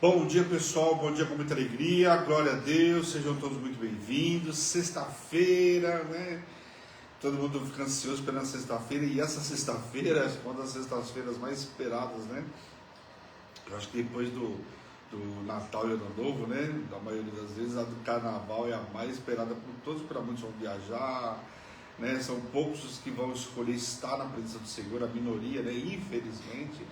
Bom dia, pessoal, bom dia com muita alegria, glória a Deus, sejam todos muito bem-vindos. Sexta-feira, né? Todo mundo fica ansioso pela sexta-feira, e essa sexta-feira é uma das sextas-feiras mais esperadas, né? Eu acho que depois do Natal e Ano Novo, né? Da maioria das vezes, a do Carnaval é a mais esperada por todos, para muitos vão viajar, né? São poucos os que vão escolher estar na presença do Senhor, a minoria, né? Infelizmente.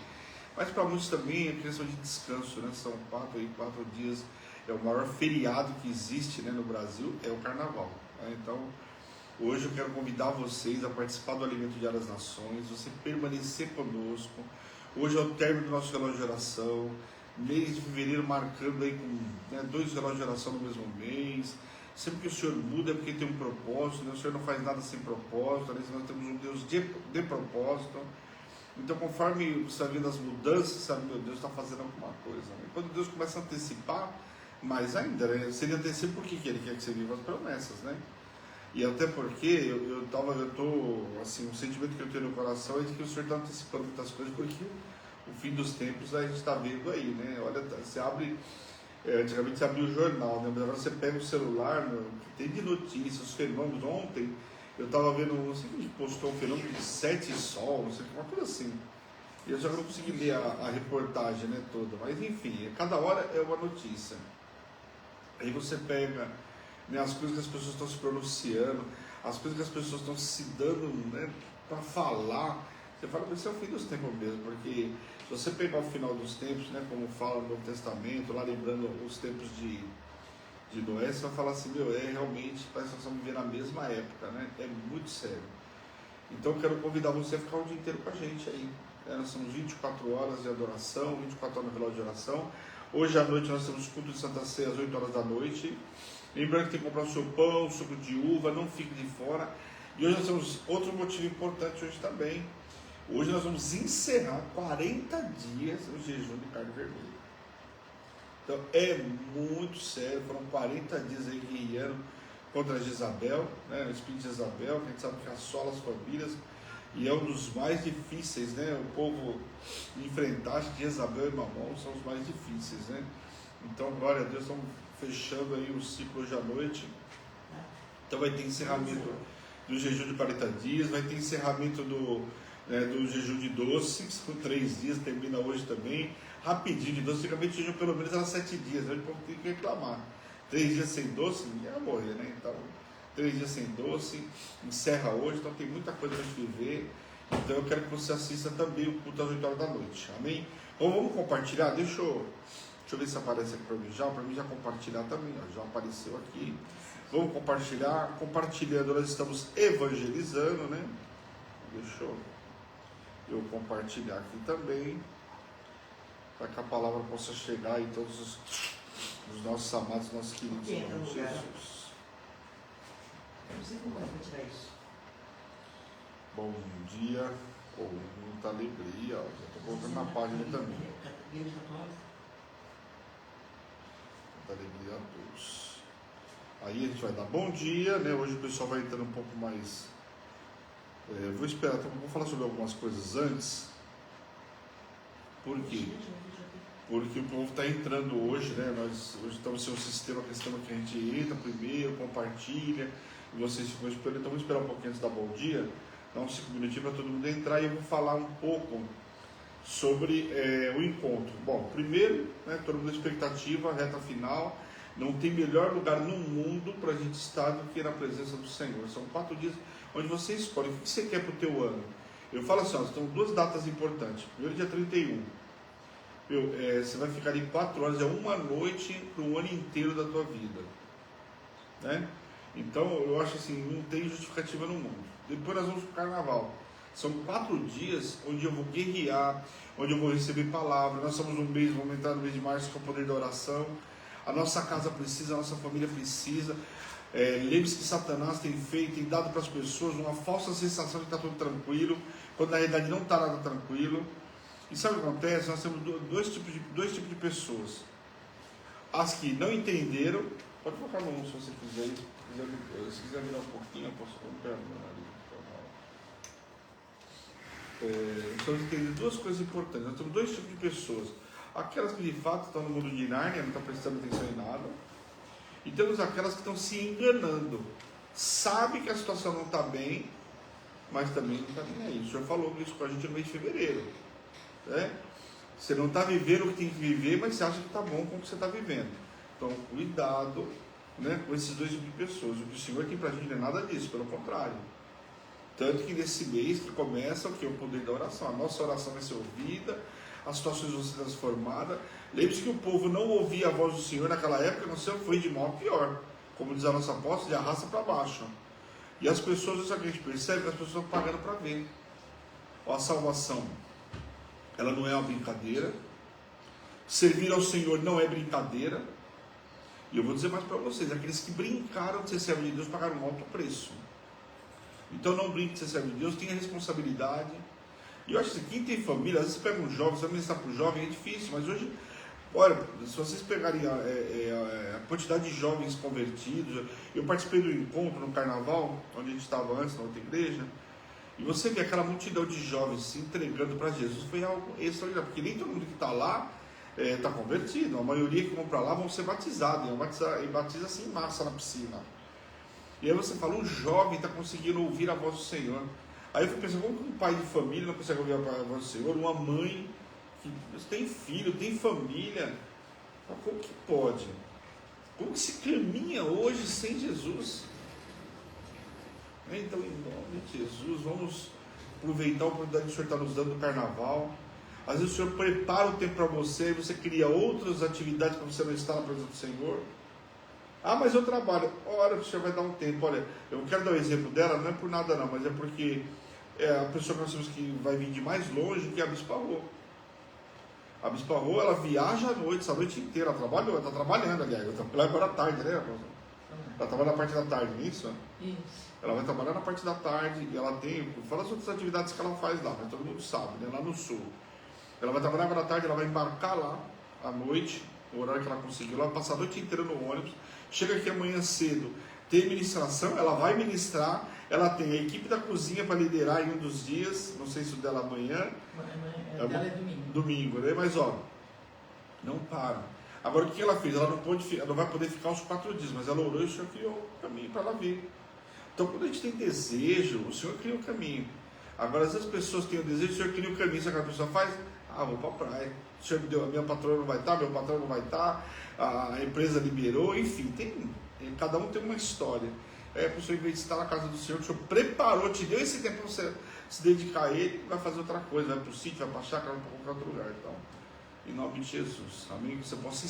Mas para muitos também é questão de descanso, né? São quatro dias, é o maior feriado que existe, né, no Brasil, é o Carnaval, né? Então, hoje eu quero convidar vocês a participar do Alimento Diário das Nações, você permanecer conosco. Hoje é o término do nosso relógio de oração, mês de fevereiro marcando aí com, né, 2 relógios de oração no mesmo mês. Sempre que o Senhor muda é porque tem um propósito, né? O Senhor não faz nada sem propósito, né? Nós temos um Deus de propósito. Então, conforme você está vendo as mudanças, sabe, meu Deus está fazendo alguma coisa, né? Quando Deus começa a antecipar, mais ainda, né? Se Ele antecipa, por que Ele quer que você viva as promessas, né? E até porque assim, um sentimento que eu tenho no coração é de que o Senhor está antecipando muitas coisas, porque o fim dos tempos a gente está vendo aí, né? Olha, você abre, antigamente você abria o jornal, né? Mas agora você pega o celular, tem de notícias, os fenômenos. Ontem eu estava vendo, não sei quem postou um fenômeno de 7 sol, não sei o que, uma coisa assim. E eu já não consegui ler a reportagem, né, toda, mas enfim, cada hora é uma notícia. Aí você pega, né, as coisas que as pessoas estão se pronunciando, as coisas que as pessoas estão se dando, né, para falar. Você fala que isso é o fim dos tempos mesmo, porque se você pegar o final dos tempos, né, como fala no Novo Testamento, lá lembrando os tempos de Noé, você vai falar assim, meu, realmente parece que nós estamos vivendo a mesma época, né? É muito sério. Então eu quero convidar você a ficar o dia inteiro com a gente aí. Nós temos 24 horas de adoração, 24 horas de relógio de oração. Hoje à noite nós temos culto de Santa Ceia às 8 horas da noite. Lembrando que tem que comprar o seu pão, suco de uva, não fique de fora. E hoje nós temos outro motivo importante hoje também. Hoje nós vamos encerrar 40 dias o jejum de carne vermelha. Então é muito sério, foram 40 dias aí guerreando contra Jezabel, né, o espírito de Jezabel, que a gente sabe que assola as famílias, e é um dos mais difíceis, né, o povo enfrentar. Acho que Jezabel e Mamon são os mais difíceis, né. Então, glória a Deus, estamos fechando aí o ciclo hoje à noite. Então vai ter encerramento do jejum de 40 dias, vai ter encerramento do jejum de doces, com 3 dias, termina hoje também. Rapidinho de doce, antigamente o jejum pelo menos era 7 dias, né? O povo tem que reclamar. 3 dias sem doce, ninguém ia morrer, né? Então, 3 dias sem doce, encerra hoje, então tem muita coisa para viver. Então eu quero que você assista também o culto às 8 horas da noite, amém? Então vamos compartilhar, deixa eu ver se aparece aqui para mim já compartilhar também, ó, já apareceu aqui. Vamos compartilhar, compartilhando, nós estamos evangelizando, né? Deixa eu compartilhar aqui também, para que a palavra possa chegar em todos os nossos amados, nossos queridos irmãos. Jesus. Não sei como é que vai tirar isso. Bom dia, com muita alegria. Já estou colocando na página também. Muita alegria a todos. Aí a gente vai dar bom dia, né? Hoje o pessoal vai entrando um pouco mais. Vou esperar, então vou falar sobre algumas coisas antes. Por quê? Porque o povo está entrando hoje, né? Nós hoje estamos sem um sistema que a gente entra primeiro, compartilha, e vocês ficam esperando. Então vamos esperar um pouquinho antes da bom dia, dar uns 5 minutinhos para todo mundo entrar, e eu vou falar um pouco sobre o encontro. Bom, primeiro, né, todo mundo na expectativa, reta final. Não tem melhor lugar no mundo para a gente estar do que na presença do Senhor. São 4 dias onde você escolhe o que você quer para o teu ano. Eu falo assim, são 2 datas importantes. Primeiro, dia 31. Você vai ficar ali 4 horas, é uma noite para o ano inteiro da tua vida, né? Então eu acho assim, não tem justificativa no mundo. Depois nós vamos para o Carnaval. São 4 dias onde eu vou guerrear, onde eu vou receber palavra. Nós estamos vamos entrar no mês de março com o poder da oração. A nossa casa precisa, a nossa família precisa. Lembre-se que Satanás tem dado para as pessoas uma falsa sensação de que está tudo tranquilo, quando na realidade não está nada tranquilo. E sabe o que acontece? Nós temos dois tipos de pessoas. As que não entenderam, pode colocar a mão se você quiser, se quiser virar um pouquinho, eu posso colocar nós temos que entender 2 coisas importantes. Nós temos 2 tipos de pessoas. aquelas que de fato estão no mundo de Nárnia, não estão prestando atenção em nada, e temos aquelas que estão se enganando, sabe que a situação não está bem, mas também não está nem aí. O Senhor falou isso com a gente no mês de fevereiro, né? Você não está vivendo o que tem que viver, mas você acha que está bom com o que você está vivendo. Então, cuidado, né, com esses dois tipos de pessoas. O que o Senhor tem para a gente não é nada disso, pelo contrário. Tanto que nesse mês que começa o que? O poder da oração. A nossa oração vai ser ouvida, as situações vão ser transformadas. Lembre-se que o povo não ouvia a voz do Senhor naquela época, não sei, foi de mal a pior. Como diz a nossa apóstola, de arrasta para baixo. E as pessoas, isso aqui a gente percebe que as pessoas estão pagando para ver. A salvação, ela não é uma brincadeira. Servir ao Senhor não é brincadeira. E eu vou dizer mais para vocês, aqueles que brincaram de ser servo de Deus pagaram um alto preço. Então não brinque de ser servo de Deus, tenha responsabilidade. E eu acho que quem tem família, às vezes você pega um jovem, você vai ministrar para o jovem, é difícil, mas hoje, olha, se vocês pegarem a quantidade de jovens convertidos, eu participei do encontro no carnaval, onde a gente estava antes, na outra igreja, e você vê aquela multidão de jovens se entregando para Jesus, foi algo extraordinário, porque nem todo mundo que está lá está convertido, a maioria que vão para lá vão ser batizados, e batiza assim em massa na piscina. E aí você fala, um jovem está conseguindo ouvir a voz do Senhor. Aí eu fico pensando, como que um pai de família não consegue ouvir a voz do Senhor? Uma mãe que tem filho, tem família, como que pode? Como que se caminha hoje sem Jesus? Então, em nome de Jesus, vamos aproveitar a oportunidade que o Senhor está nos dando no carnaval. Às vezes o Senhor prepara o tempo para você e você cria outras atividades para você não estar na presença do Senhor. Ah, mas eu trabalho. Ora, o Senhor vai dar um tempo. Olha, eu quero dar o exemplo dela, não é por nada não, mas é porque a pessoa que nós temos que vai vir de mais longe, que é a Bispa Rô. A Bispa Rô, ela viaja à noite, essa noite inteira, ela trabalhou, ela está trabalhando, aliás, ela trabalha agora à tarde, né? Ela trabalha na parte da tarde, não é isso? Isso. Ela vai trabalhar na parte da tarde, e ela tem, fala as outras atividades que ela faz lá, mas todo mundo sabe, né? Lá no sul. Ela vai trabalhar agora à tarde, ela vai embarcar lá à noite, o horário que ela conseguiu, ela vai passar a noite inteira no ônibus, chega aqui amanhã cedo, tem ministração, ela vai ministrar, ela tem a equipe da cozinha para liderar em um dos dias, não sei se o dela amanhã. Dela é domingo. Domingo, né? Mas ó, não para. Agora o que ela fez? Ela não vai poder ficar os 4 dias, mas ela orou e o Senhor criou o caminho para ela vir. Então quando a gente tem desejo, o Senhor cria o caminho. Agora às vezes as pessoas têm o desejo, o Senhor cria o caminho, sabe o que a pessoa faz? Ah, vou para a praia. O Senhor me deu, a minha patroa não vai estar, meu patrão não vai estar, a empresa liberou, enfim, cada um tem uma história. A pessoa, em vez de estar na casa do Senhor, o Senhor preparou, te deu esse tempo para você se dedicar a Ele, vai fazer outra coisa, vai para o sítio, vai para a chácara, vai para qualquer outro lugar. Então, em nome de Jesus, amém? Que você possa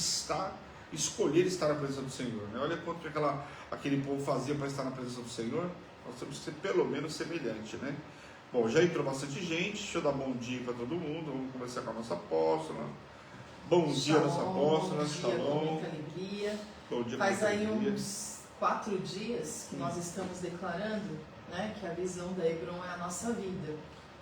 escolher estar na presença do Senhor. Né? Olha quanto aquele povo fazia para estar na presença do Senhor, nós temos que ser pelo menos semelhante, né? Bom, já entrou bastante gente, deixa eu dar bom dia para todo mundo, vamos conversar com a nossa apóstola. Bom dia, nossa apóstola, shalom. Com muita alegria. Bom dia, faz aí uns 4 dias que nós estamos declarando, né, que a visão da Hebron é a nossa vida.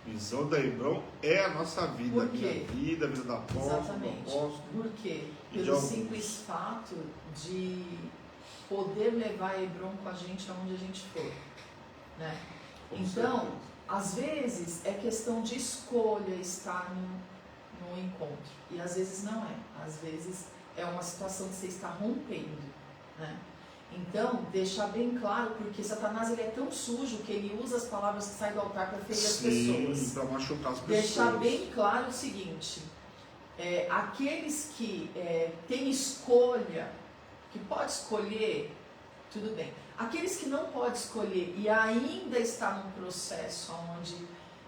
Visão da Hebron é a nossa vida, Por quê? A minha vida, a vida da apóstola, exatamente. do apóstolo. Por quê? Pelo simples fato de poder levar a Hebron com a gente aonde a gente for, né? Então, às vezes é questão de escolha estar no encontro, e às vezes não é, às vezes é uma situação que você está rompendo, né? Então, deixar bem claro, porque Satanás ele é tão sujo que ele usa as palavras que saem do altar para ferir as pessoas. Para machucar as pessoas. Deixar bem claro o seguinte, aqueles que têm escolha, que pode escolher, tudo bem. Aqueles que não pode escolher e ainda está num processo onde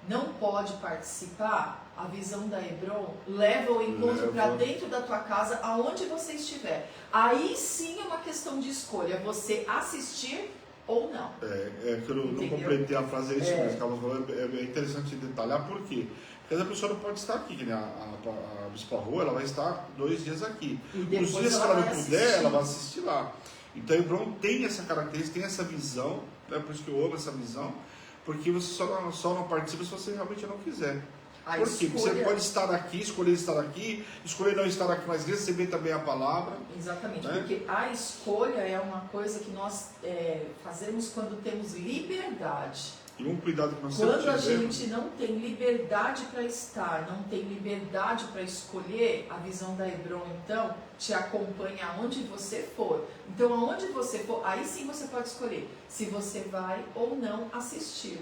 não pode participar, a visão da Hebron leva o encontro para dentro da tua casa, aonde você estiver. Aí sim é uma questão de escolha, você assistir ou não. Que eu não completei a frase, é isso mesmo, que ela falou, é interessante detalhar por quê. Porque a pessoa não pode estar aqui, que nem a Bispa Rô, ela vai estar 2 dias aqui. Os dias que ela não puder, ela vai assistir lá. Então, Hebron tem essa característica, tem essa visão, né? Por isso que eu amo essa visão, porque você só não participa se você realmente não quiser. Por quê? Porque você pode estar aqui, escolher não estar aqui, mas receber também a palavra. Exatamente, né? Porque a escolha é uma coisa que nós fazemos quando temos liberdade. E um cuidado que nós quando sempre a tivemos, gente não tem liberdade para estar, não tem liberdade para escolher, a visão da Hebron, então, te acompanha aonde você for. Então, aonde você for, aí sim você pode escolher se você vai ou não assistir.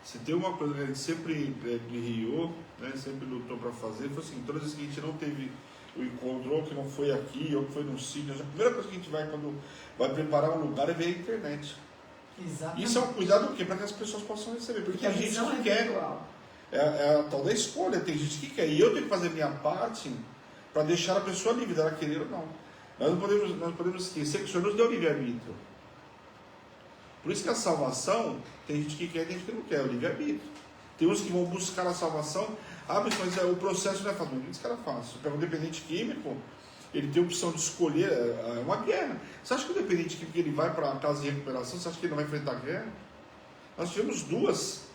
se tem uma coisa que a gente sempre guerreou, né, sempre lutou para fazer, foi assim, todas as vezes que a gente não teve o encontro, ou que não foi aqui, ou que foi no sítio, a primeira coisa que a gente vai quando vai preparar um lugar é ver a internet. Exatamente. Isso é um cuidado o quê? Para que as pessoas possam receber. Porque tem gente que quer. É a tal da escolha, tem gente que quer. E eu tenho que fazer minha parte para deixar a pessoa livre, dela querer ou não. Nós não podemos esquecer que o Senhor nos deu livre-arbítrio. Por isso que a salvação, tem gente que quer e tem gente que não quer, é o livre-arbítrio. Tem uns que vão buscar a salvação, mas o processo não é fácil. Não, isso que era fácil. Pega um dependente químico, ele tem a opção de escolher, é uma guerra. Você acha que o dependente químico ele vai para a casa de recuperação, você acha que ele não vai enfrentar guerra? Nós tivemos duas.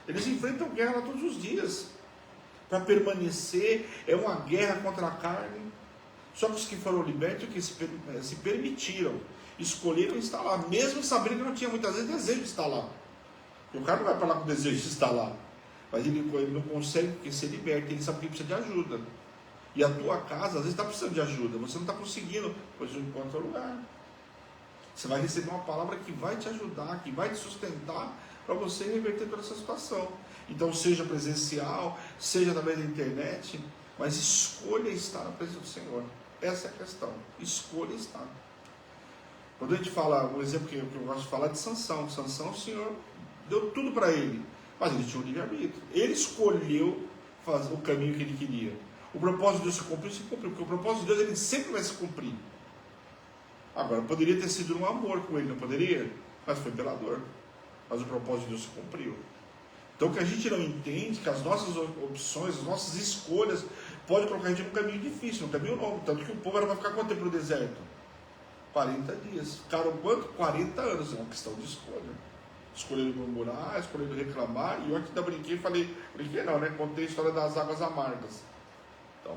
Eles enfrentam guerra lá todos os dias. Para permanecer, é uma guerra contra a carne. Só que os que foram libertos, que se permitiram, escolheram estar lá, mesmo sabendo que não tinha muitas vezes desejo de estar lá. E o cara não vai para lá com desejo de estar lá. Mas ele não consegue porque ser liberto, ele sabe que precisa de ajuda. E a tua casa, às vezes, está precisando de ajuda, você não está conseguindo, pois não encontra lugar. Você vai receber uma palavra que vai te ajudar, que vai te sustentar para você reverter toda essa situação. Então, seja presencial, seja através da internet, mas escolha estar na presença do Senhor. Essa é a questão. Escolha estar. Quando a gente fala, um exemplo que eu gosto de falar é de Sansão. Sansão, o Senhor deu tudo para ele, mas ele tinha um livre-arbítrio. Ele escolheu fazer o caminho que ele queria. O propósito de Deus se cumpriu, porque o propósito de Deus ele sempre vai se cumprir. Agora, poderia ter sido um amor com ele, não poderia? Mas foi pela dor. Mas o propósito de Deus se cumpriu. Então, o que a gente não entende, que as nossas opções, as nossas escolhas, podem colocar a gente num caminho difícil, num caminho longo. Tanto que o povo era para ficar quanto tempo no deserto? 40 dias. Ficaram quanto? 40 anos. É uma questão de escolha. Escolheram murmurar, escolheram reclamar. E eu aqui ainda brinquei, brinquei não, né? Contei a história das águas amargas. Então,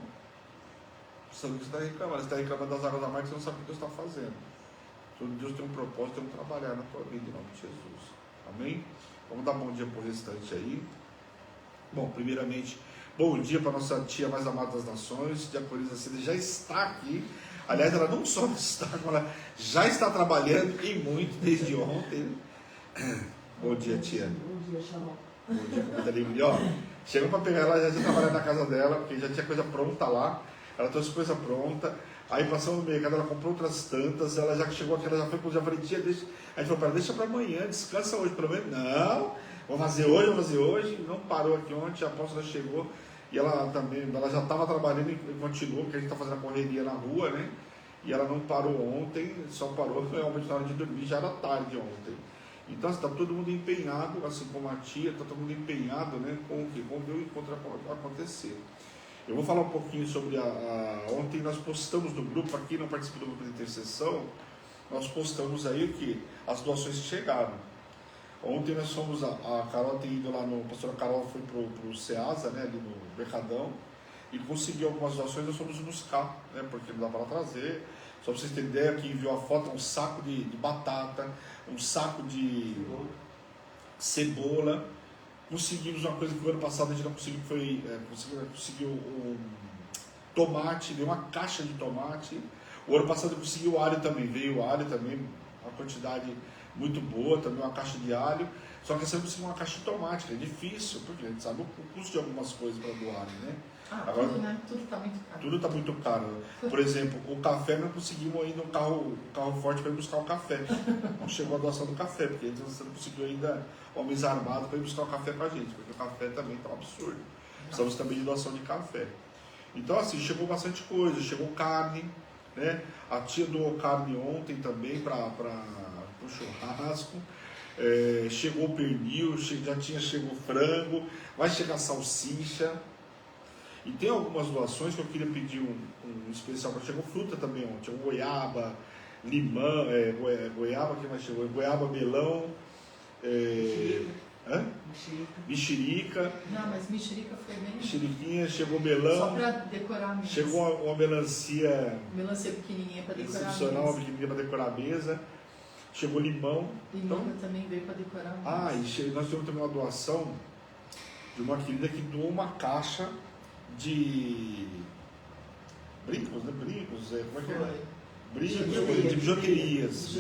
você está reclamando. Você está reclamando das águas amargas, você não sabe o que Deus está fazendo. Todo Deus tem um propósito, tem um trabalhar na tua vida, em nome de Jesus. Amém? Vamos dar bom dia para o restante aí. Bom, primeiramente, bom dia para a nossa tia mais amada das nações, Diaconisa Cida, já está aqui. Aliás, ela não só está, como ela já está trabalhando e muito desde ontem. Bom dia, tia. Bom dia, Shalom. Bom dia, muita alegria. Ó, chegou para pegar ela, já tinha trabalhado na casa dela, porque já tinha coisa pronta lá. Ela trouxe coisa pronta. Aí passamos no mercado, ela comprou outras tantas. Ela já chegou aqui, ela já foi com o Javaritia. A gente falou para ela, deixa para amanhã, descansa hoje, pelo menos. Não, vou fazer hoje. Não parou aqui ontem, a apóstola chegou. E ela também, ela já estava trabalhando e continuou, porque a gente está fazendo a correria na rua, né? E ela não parou ontem, só parou realmente na hora de dormir, já era tarde ontem. Então está todo mundo empenhado, assim como a tia, está todo mundo empenhado, né, com o que? Com ver o encontro acontecer. Eu vou falar um pouquinho sobre ontem nós postamos no grupo, aqui não participa do grupo de intercessão, nós postamos aí o que? As doações que chegaram. Ontem nós fomos, a Carol tem ido lá a pastora Carol foi pro Ceasa, né, ali no Mercadão, e conseguiu algumas doações, nós fomos buscar, né, porque não dá para trazer. Só para vocês terem ideia, quem enviou a foto, um saco de batata, um saco de cebola. Conseguimos uma coisa que no ano passado a gente não conseguiu, que foi conseguiu um tomate, veio uma caixa de tomate. O ano passado conseguiu alho também, veio alho também, uma quantidade muito boa, também uma caixa de alho. Só que você conseguiu uma caixa de tomate, que é difícil, porque a gente sabe o custo de algumas coisas para doar, né? Agora, tudo, né? Tudo está muito caro. Tudo está muito caro. Por exemplo, o café não conseguimos ainda um carro forte para ir buscar o café. Não chegou a doação do café, porque você não conseguiu ainda homens armados para ir buscar o café com a gente, porque o café também está um absurdo. Precisamos também de doação de café. Então, assim, chegou bastante coisa, chegou carne, né? A tia doou carne ontem também para o churrasco. Chegou o pernil, chegou frango, vai chegar salsicha. E tem algumas doações que eu queria pedir um especial para chegou fruta também ontem. Chegou goiaba, limão, goiaba, que mais chegou? Goiaba, melão, mexerica. Não, mas mexerica foi bem. Mexeriquinha, chegou melão. Só para decorar a mesa. Chegou uma melancia. Melancia pequenininha para decorar a excepcional, mesa. uma pequenininha para decorar a mesa. chegou limão. Limão então, também veio para decorar o mês. E nós tivemos também uma doação de uma querida que doou uma caixa de brincos, né? Brincos, como é que é? Brincos, de bijuterias.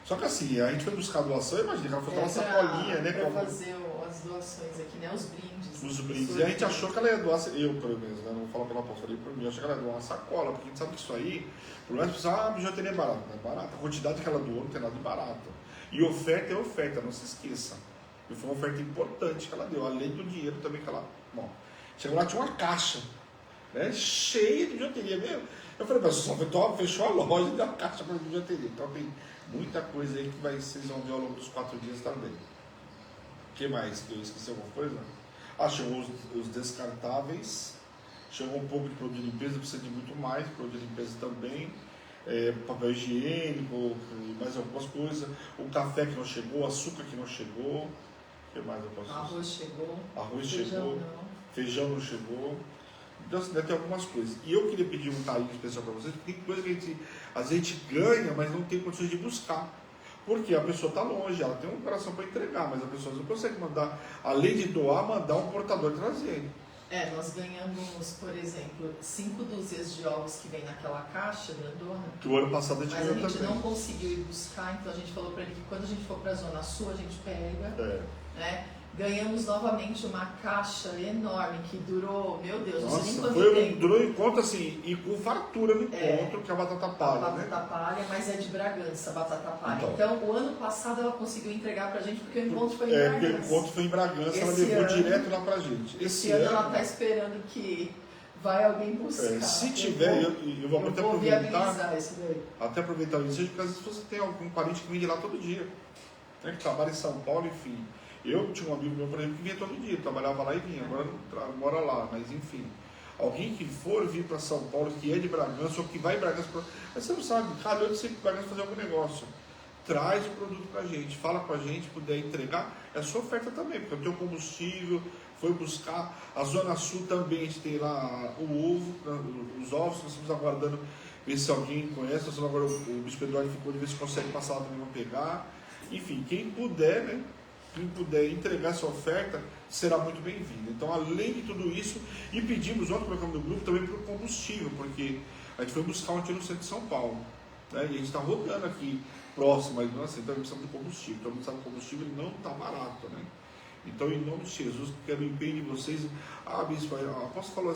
Só que assim, a gente foi buscar a doação, imagina, ela foi uma sacolinha, né? Para fazer as doações aqui, né? Os brindes. Os brindes. E a gente achou que ela ia doar, eu pelo menos, né? Não vou falar pela aposta, falei por mim, eu achei que ela ia doar uma sacola, porque a gente sabe que isso aí, por mais que você a bijuteria é barata, não é barata. A quantidade que ela doou não tem nada de barato. E oferta é oferta, não se esqueça. E foi uma oferta importante que ela deu, além do dinheiro também que ela. Bom, chegou lá, tinha uma caixa, né? Cheia de bijuteria mesmo. Eu falei, mas só fechou a loja e deu uma caixa para bijuteria. Então tem muita coisa aí que vocês vão ver ao longo dos 4 dias também. O que mais? Eu esqueci alguma coisa? Chegou os descartáveis, chegou um pouco de produto de limpeza, precisa de muito mais, produto de limpeza também, papel higiênico, mais algumas coisas, o café que não chegou, o açúcar que não chegou, o que mais eu posso dizer? Arroz chegou, feijão não chegou. Então, assim, deve ter algumas coisas. E eu queria pedir um carinho especial para vocês, porque tem coisa que a gente ganha, mas não tem condições de buscar. Porque a pessoa está longe, ela tem um coração para entregar, mas a pessoa não consegue mandar, além de doar, mandar um portador trazer. Nós ganhamos, por exemplo, 5 dúzias de ovos que vem naquela caixa grandona. Que o ano passado a gente ganhou também. Mas a gente não conseguiu ir buscar, então a gente falou para ele que quando a gente for para a Zona Sul, a gente pega. Né? Ganhamos novamente uma caixa enorme que durou, meu Deus, não sei nem quanto tempo. Durou encontro assim, e com fartura no encontro, que é a batata palha. Batata palha, mas é de Bragança, batata palha. Então, o ano passado ela conseguiu entregar pra gente porque o encontro foi em Bragança. Porque o encontro foi em Bragança, ela levou direto lá pra gente. Esse ano ela está esperando que vai alguém buscar. Se tiver, eu vou até aproveitar. Isso daí. Até aproveitar o ensejo, porque às vezes você tem algum parente que vem de lá todo dia, né, que trabalha em São Paulo, enfim. Eu tinha um amigo meu, por exemplo, que vinha todo dia, trabalhava lá e vinha, agora não mora lá, mas enfim. Alguém que for vir para São Paulo, que é de Bragança, ou que vai em Bragança, mas você não sabe, cada ano você vai fazer algum negócio. Traz o produto para a gente, fala com a gente, puder entregar, é sua oferta também, porque eu tenho combustível, foi buscar, a Zona Sul também, a gente tem lá o ovo, os ovos, nós estamos aguardando ver se alguém conhece, agora o Bispo Eduardo ficou de ver se consegue passar lá também para pegar. Enfim, quem puder, né? Quem puder entregar essa oferta será muito bem-vindo. Então, além de tudo isso, e pedimos, ontem colocamos no grupo também para o combustível, porque a gente foi buscar um tiro no centro de São Paulo, né? E a gente está rodando aqui próximo, mas não assim, então precisamos de combustível. Todo mundo sabe que o combustível não está barato, né? Então, em nome de Jesus, quero o empenho de vocês. Bispo, a apóstolo falou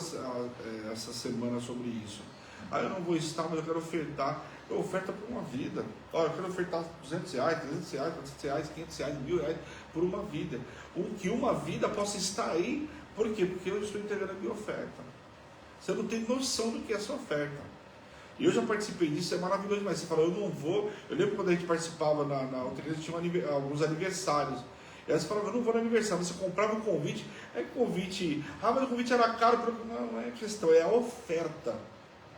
essa semana sobre isso. Eu não vou estar, mas eu quero ofertar. Eu oferta por uma vida. Eu quero ofertar R$200, R$300, R$400, R$500, R$1.000 por uma vida. Que uma vida possa estar aí. Por quê? Porque eu estou entregando a minha oferta. Você não tem noção do que é essa oferta. E eu já participei disso, é maravilhoso, mas você fala, eu não vou. Eu lembro quando a gente participava na outra igreja, tinha alguns aniversários. E aí você falava, eu não vou no aniversário. Você comprava um convite, convite. Mas o convite era caro. Não é questão, é a oferta.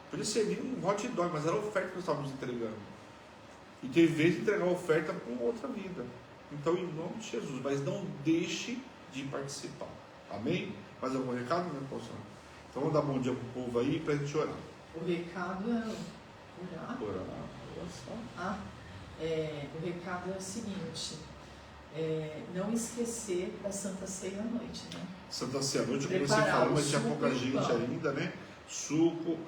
Podia servir um hot dog, mas era a oferta que nós estávamos entregando. E teve vez de entregar a oferta com outra vida. Então, em nome de Jesus, mas não deixe de participar. Amém? Mais algum recado, meu pastor? Então, vamos dar bom dia para o povo aí para a gente orar. O recado é orar. Oração. O recado é o seguinte: não esquecer da Santa Ceia à noite, né? Santa Ceia à noite, como você falou, mas tinha pouca gente ainda, né? Suco.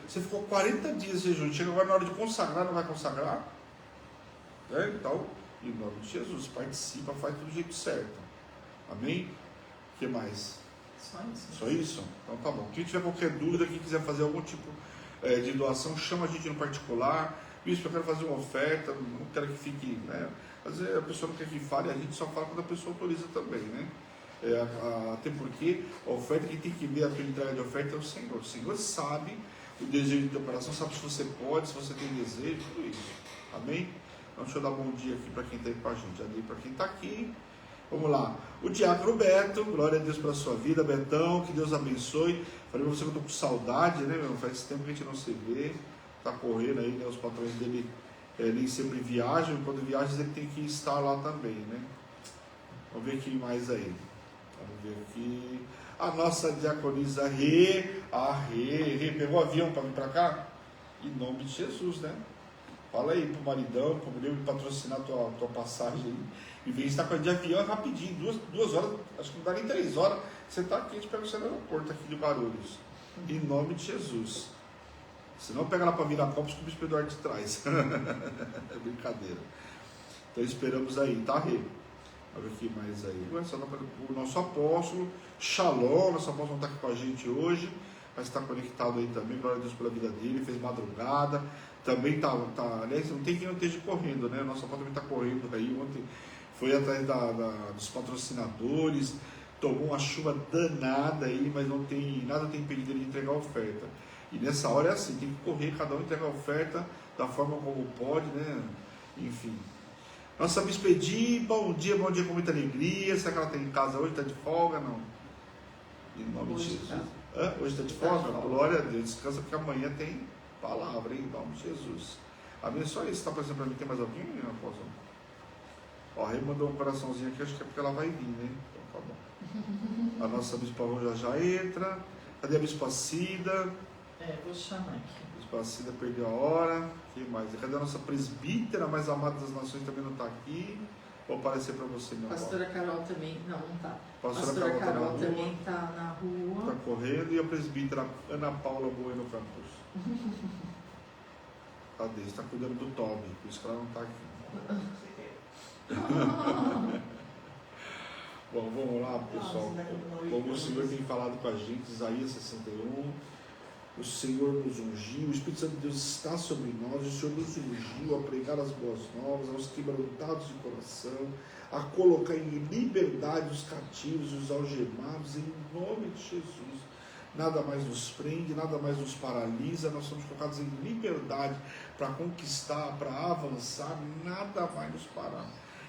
Você ficou 40 dias jejum, chega agora na hora de consagrar, não vai consagrar? Então, em nome de Jesus, participa, faz tudo do jeito certo. Amém? O que mais? Só isso. Só isso? Então tá bom. Quem tiver qualquer dúvida, quem quiser fazer algum tipo de doação, chama a gente no particular. Bispo, eu quero fazer uma oferta, não quero que fique, né? Às vezes a pessoa não quer que fale, a gente só fala quando a pessoa autoriza também, né? Até porque a oferta, quem tem que ver a tua entrega de oferta é o Senhor. O Senhor sabe o desejo do teu coração, sabe se você pode, se você tem desejo, tudo isso. Amém? Então deixa eu dar bom dia aqui para quem está aí com a gente. Já dei para quem está aqui. Vamos lá. O Diácono Beto, glória a Deus pela sua vida, Betão, que Deus abençoe. Falei para você que eu estou com saudade, né, meu? Faz tempo que a gente não se vê. Está correndo aí, né? Os patrões dele nem sempre viajam, quando viajam ele tem que estar lá também, né? Vamos ver quem mais aí. Vamos ver aqui. A nossa diaconisa Rê. Pegou avião para vir para cá? Em nome de Jesus, né? Fala aí pro maridão, pro mulher, patrocinar tua passagem aí. Em vez de estar com a de avião, é rapidinho, 2 horas, acho que não dá nem 3 horas, você está aqui, a gente pega você no aeroporto aqui de Guarulhos. Em nome de Jesus. Se não, pega lá para Viracopos que o Bispo Eduardo te traz. É brincadeira. Então esperamos aí, tá, Rê? Olha aqui mais aí. O nosso apóstolo, Shalom, nosso apóstolo não está aqui com a gente hoje, mas está conectado aí também, glória a Deus pela vida dele, fez madrugada. Também tá, aliás, não tem quem não esteja correndo, né? Nosso apóstolo também está correndo aí. Ontem foi atrás dos patrocinadores, tomou uma chuva danada aí, mas nada tem impedido ele de entregar a oferta. E nessa hora é assim, tem que correr, cada um entrega a oferta da forma como pode, né? Enfim. Nossa Bispa Edi, bom dia com muita alegria. Será que ela está em casa hoje? Está de folga? Não. Em nome de Jesus. Hoje está de folga? Glória a Deus. Descansa porque amanhã tem palavra, hein? Em nome de Jesus. Amém. Só isso. Está aparecendo para mim? Tem mais alguém, apóstolo? Ó, ele mandou um coraçãozinho aqui, acho que é porque ela vai vir, né? Então tá bom. A nossa Bispa Rô já entra. Cadê a Bispa Cida? Vou chamar aqui. A Bispa Cida perdeu a hora. Quem mais? Cadê a nossa presbítera mais amada das nações? Também não está aqui. Vou aparecer para você, meu amor. Pastora Carol também, não está. Pastora Carol também está na rua. Está correndo. E a presbítera Ana Paula Bueno Campos. Cadê? Está cuidando do Toby, por isso que ela não está aqui. Bom, vamos lá, pessoal. Como o Senhor tem falado com a gente, Isaías 61, o Senhor nos ungiu, o Espírito Santo de Deus está sobre nós, o Senhor nos ungiu a pregar as boas novas, aos quebrantados de coração, a colocar em liberdade os cativos e os algemados, em nome de Jesus. Nada mais nos prende, nada mais nos paralisa, nós somos colocados em liberdade para conquistar, para avançar, nada vai nos parar.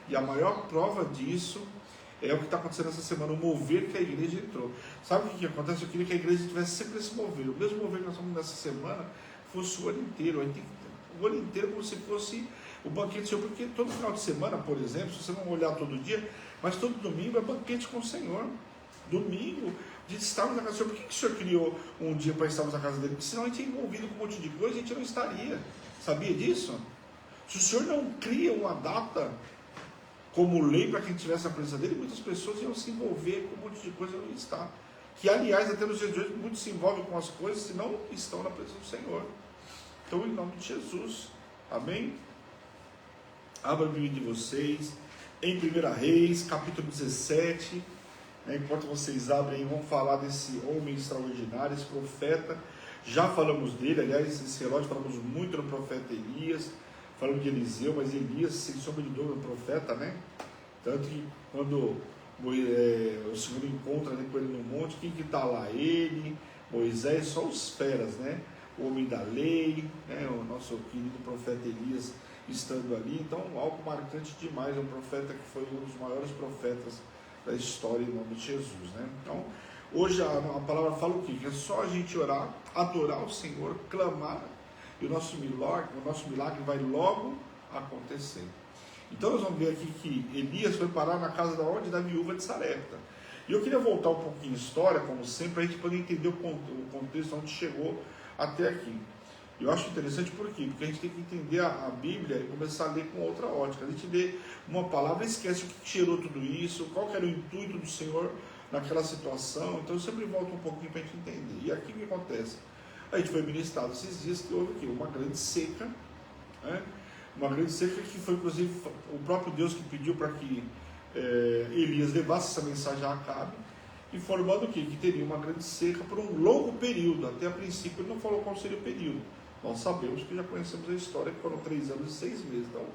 E a maior prova disso é o que está acontecendo essa semana, o mover que a igreja entrou. Sabe o que acontece? Eu queria que a igreja tivesse sempre esse mover. O mesmo mover que nós estamos nessa semana fosse o ano inteiro. O ano inteiro como se fosse o banquete do Senhor. Porque todo final de semana, por exemplo, se você não olhar todo dia, mas todo domingo é banquete com o Senhor. Domingo, de estarmos na casa do Senhor. Por que o Senhor criou um dia para estarmos na casa dele? Porque senão a gente é envolvido com um monte de coisa, a gente não estaria. Sabia disso? Se o Senhor não cria uma data como lei para quem estivesse na presença dele, muitas pessoas iam se envolver com um monte de coisa e não estar. Que, aliás, até nos dias de hoje, muitos se envolvem com as coisas se não estão na presença do Senhor. Então, em nome de Jesus, amém? Abra a Bíblia de vocês, em 1 Reis, capítulo 17, enquanto vocês abrem, vamos falar desse homem extraordinário, esse profeta. Já falamos dele, aliás, esse relógio, falamos muito do profeta Elias, falamos de Eliseu, mas Elias, sem sombra de dúvida, é um profeta, né? Tanto que quando o Senhor encontra com ele no monte, quem que está lá? Ele, Moisés, só os feras, né? O homem da lei, né? O nosso querido profeta Elias estando ali. Então, algo marcante demais, um profeta que foi um dos maiores profetas da história em nome de Jesus, né? Então, hoje a palavra fala o quê? Que é só a gente orar, adorar o Senhor, clamar, e o nosso milagre vai logo acontecer. Então nós vamos ver aqui que Elias foi parar na casa da viúva de Sarepta. E eu queria voltar um pouquinho em história, como sempre, para a gente poder entender o contexto onde chegou até aqui. Eu acho interessante por quê? Porque a gente tem que entender a Bíblia e começar a ler com outra ótica. A gente lê uma palavra e esquece o que gerou tudo isso, qual que era o intuito do Senhor naquela situação. Então eu sempre volto um pouquinho para a gente entender. E aqui o que acontece? A gente foi ministrado esses dias que houve aqui uma grande seca, né? Uma grande seca que foi inclusive o próprio Deus que pediu para que Elias levasse essa mensagem a Acabe, informando o quê? Que teria uma grande seca por um longo período. Até a princípio ele não falou qual seria o período. Nós sabemos que já conhecemos a história, que foram 3 anos e 6 meses. Então,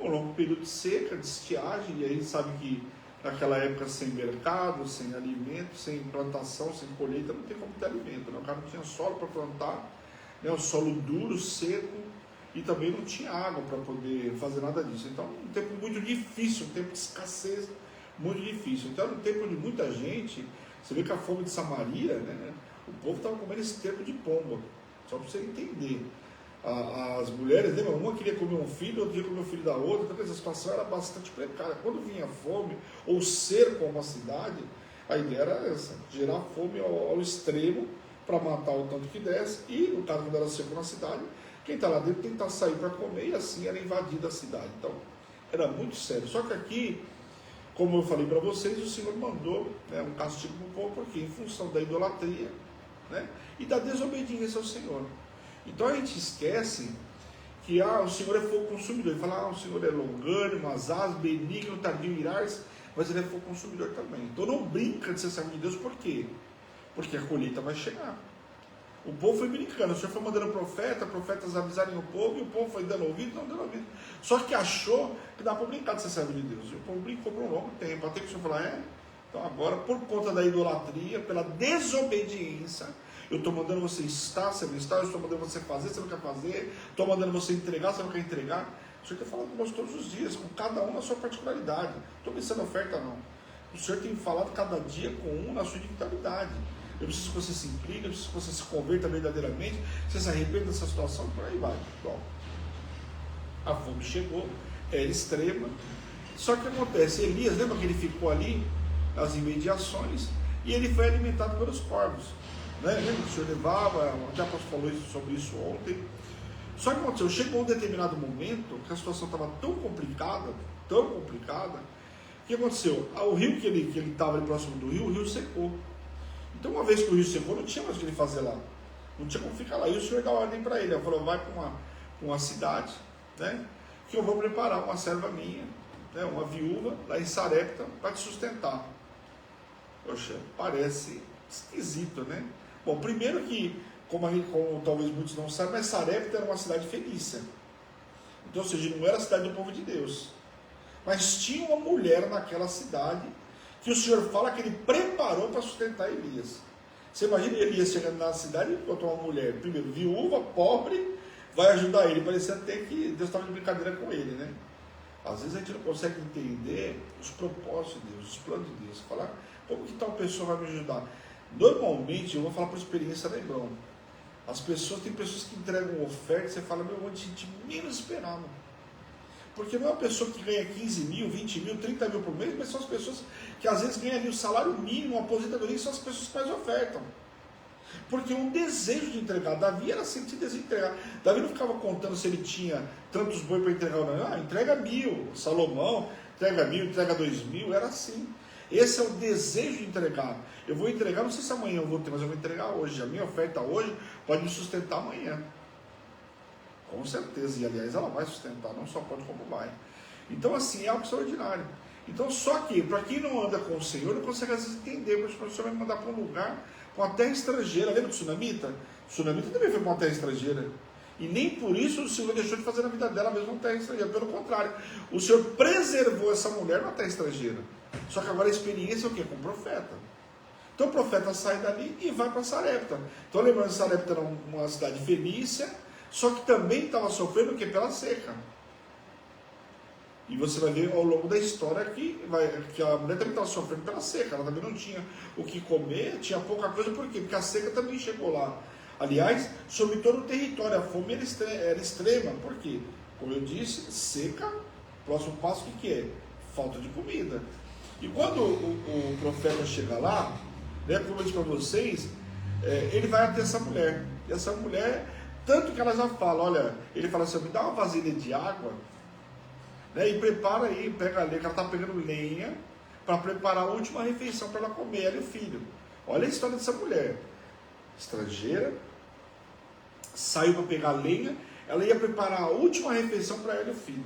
um longo período de seca, de estiagem, e aí a gente sabe que naquela época sem mercado, sem alimento, sem plantação, sem colheita, não tem como ter alimento, né? O cara não tinha solo para plantar, né? O solo duro, seco, e também não tinha água para poder fazer nada disso. Então, um tempo muito difícil, um tempo de escassez muito difícil. Então, era um tempo de muita gente. Você vê que a fome de Samaria, né? O povo estava comendo esse tempo de pomba, só para você entender. As mulheres, né? Uma queria comer um filho, outra queria comer o filho da outra. Então, essa situação era bastante precária. Quando vinha fome, ou cerco a uma cidade, a ideia era essa: gerar fome ao extremo, para matar o tanto que desse. E, no caso, quando era cerco na cidade, quem está lá dentro tentar sair para comer, e assim era invadida a cidade. Então, era muito sério. Só que aqui, como eu falei para vocês, o Senhor mandou, né, um castigo para o povo, porque em função da idolatria, né, e da desobediência ao Senhor. Então a gente esquece que o Senhor é fogo consumidor. Ele fala, o Senhor é longânimo, asaz, benigno, tardio, irar-se, mas ele é fogo consumidor também. Então não brinca de ser servo de Deus, por quê? Porque a colheita vai chegar. O povo foi brincando, o Senhor foi mandando profetas avisarem o povo, e o povo foi dando ouvido, não dando ouvido. Só que achou que dá para brincar de ser servo de Deus. E o povo brincou por um longo tempo, até que o Senhor falou, então agora, por conta da idolatria, pela desobediência, eu estou mandando você estar, você não está, eu estou mandando você fazer, você não quer fazer, estou mandando você entregar, você não quer entregar. O Senhor tem falado conosco todos os dias, com cada um na sua particularidade. Não estou pensando em oferta, não. O Senhor tem falado cada dia com um na sua individualidade. Eu preciso que você se implique, eu preciso que você se converta verdadeiramente, você se arrependa dessa situação, por aí vai. Bom, a fome chegou, era extrema. Só que acontece, Elias, lembra que ele ficou ali, nas imediações, e ele foi alimentado pelos porcos. Né? Lembra que o Senhor levava, até o apóstolo falou sobre isso ontem. Só que aconteceu, chegou um determinado momento, que a situação estava tão complicada, que aconteceu? O rio que ele estava ali próximo do rio, o rio secou. Então, uma vez que o rio secou, não tinha mais o que ele fazer lá. Não tinha como ficar lá. E o Senhor dá ordem para ele. Ele falou, vai para uma cidade, né, que eu vou preparar uma serva minha, né, uma viúva, lá em Sarepta, para te sustentar. Poxa, parece esquisito, né? Bom, primeiro que, como talvez muitos não saibam, mas Sarepta era uma cidade fenícia. Então, ou seja, não era a cidade do povo de Deus. Mas tinha uma mulher naquela cidade que o Senhor fala que ele preparou para sustentar Elias. Você imagina Elias chegando na cidade e encontrou uma mulher, primeiro, viúva, pobre, vai ajudar ele. Parecia até que Deus estava de brincadeira com ele, né? Às vezes a gente não consegue entender os propósitos de Deus, os planos de Deus. Falar, como que tal pessoa vai me ajudar? Normalmente, eu vou falar por experiência da Hebron. Tem pessoas que entregam oferta, você fala, meu, onde a gente menos esperava. Porque não é uma pessoa que ganha 15 mil, 20 mil, 30 mil por mês, mas são as pessoas que às vezes ganham ali o salário mínimo, a aposentadoria, são as pessoas que mais ofertam. Porque um desejo de entregar. Davi era assim, tinha desejo de entregar. Davi não ficava contando se ele tinha tantos bois para entregar ou não. Entrega 1000. Salomão, entrega 1000, entrega 2000. Era assim. Esse é o desejo de entregar. Eu vou entregar, não sei se amanhã eu vou ter, mas eu vou entregar hoje. A minha oferta hoje pode me sustentar amanhã. Com certeza. E aliás, ela vai sustentar, não só pode como vai. Então assim, é algo extraordinário. Então só que, para quem não anda com o Senhor, não consegue às vezes entender, porque o Senhor vai me mandar para um lugar, para uma terra estrangeira. Lembra do Sunamita? O Sunamita também foi para uma terra estrangeira. E nem por isso o Senhor deixou de fazer na vida dela mesmo uma terra estrangeira. Pelo contrário, o Senhor preservou essa mulher numa terra estrangeira. Só que agora a experiência é o quê? Com o profeta. Então o profeta sai dali e vai para Sarepta. Então lembrando que Sarepta era uma cidade fenícia, só que também estava sofrendo o quê? Pela seca. E você vai ver ao longo da história que a mulher também estava sofrendo pela seca. Ela também não tinha o que comer, tinha pouca coisa. Por quê? Porque a seca também chegou lá. Aliás, sobre todo o território, a fome era extrema. Por quê? Como eu disse, seca, próximo passo o que é? Falta de comida. E quando o profeta chega lá, né, como eu disse para vocês, ele vai até essa mulher. E essa mulher, tanto que ela já fala, olha, ele fala assim, me dá uma vasilha de água, né, e prepara aí, pega a lenha, que ela está pegando lenha, para preparar a última refeição para ela comer, ela e o filho. Olha a história dessa mulher, estrangeira, saiu para pegar lenha, ela ia preparar a última refeição para ela e o filho.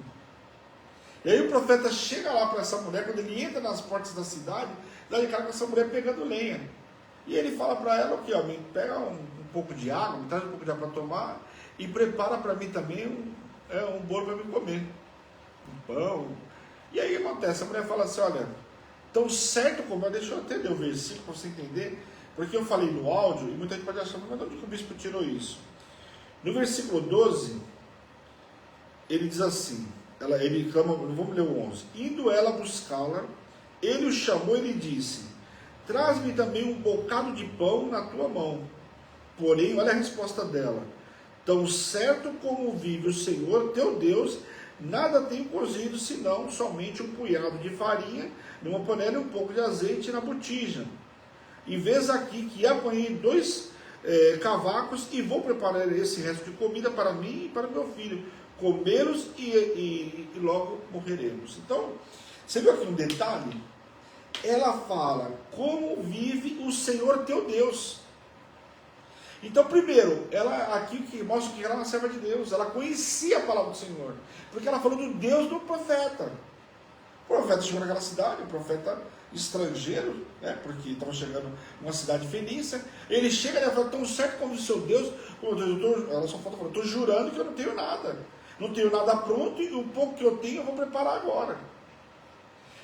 E aí o profeta chega lá para essa mulher, quando ele entra nas portas da cidade, dá de cara com essa mulher pegando lenha. E ele fala para ela, aqui, ó, me pega um pouco de água, me traz um pouco de água para tomar, e prepara para mim também um bolo para me comer. Um pão. E aí acontece, a mulher fala assim, olha, tão certo como, deixa eu entender o versículo para você entender, porque eu falei no áudio, e muita gente pode achar, mas de onde que o bispo tirou isso? No versículo 12, ele diz assim, ele clama, vamos ler o 11, indo ela buscá-la, ele o chamou e lhe disse, traz-me também um bocado de pão na tua mão. Porém, olha a resposta dela, tão certo como vive o Senhor teu Deus, nada tenho cozido, senão somente um punhado de farinha, numa panela e um pouco de azeite na botija. E vês aqui que apanhei 2 cavacos e vou preparar esse resto de comida para mim e para meu filho. Comê-los e logo morreremos. Então, você viu aqui um detalhe? Ela fala, como vive o Senhor teu Deus. Então, primeiro, ela aqui que mostra que ela é uma serva de Deus, ela conhecia a palavra do Senhor, porque ela falou do Deus do profeta. O profeta chegou naquela cidade, o profeta estrangeiro, né, porque estava chegando numa cidade fenícia, ele chega e ela fala, tão certo como o seu Deus, ela só falta falar, estou jurando que eu não tenho nada pronto, e o pouco que eu tenho eu vou preparar agora.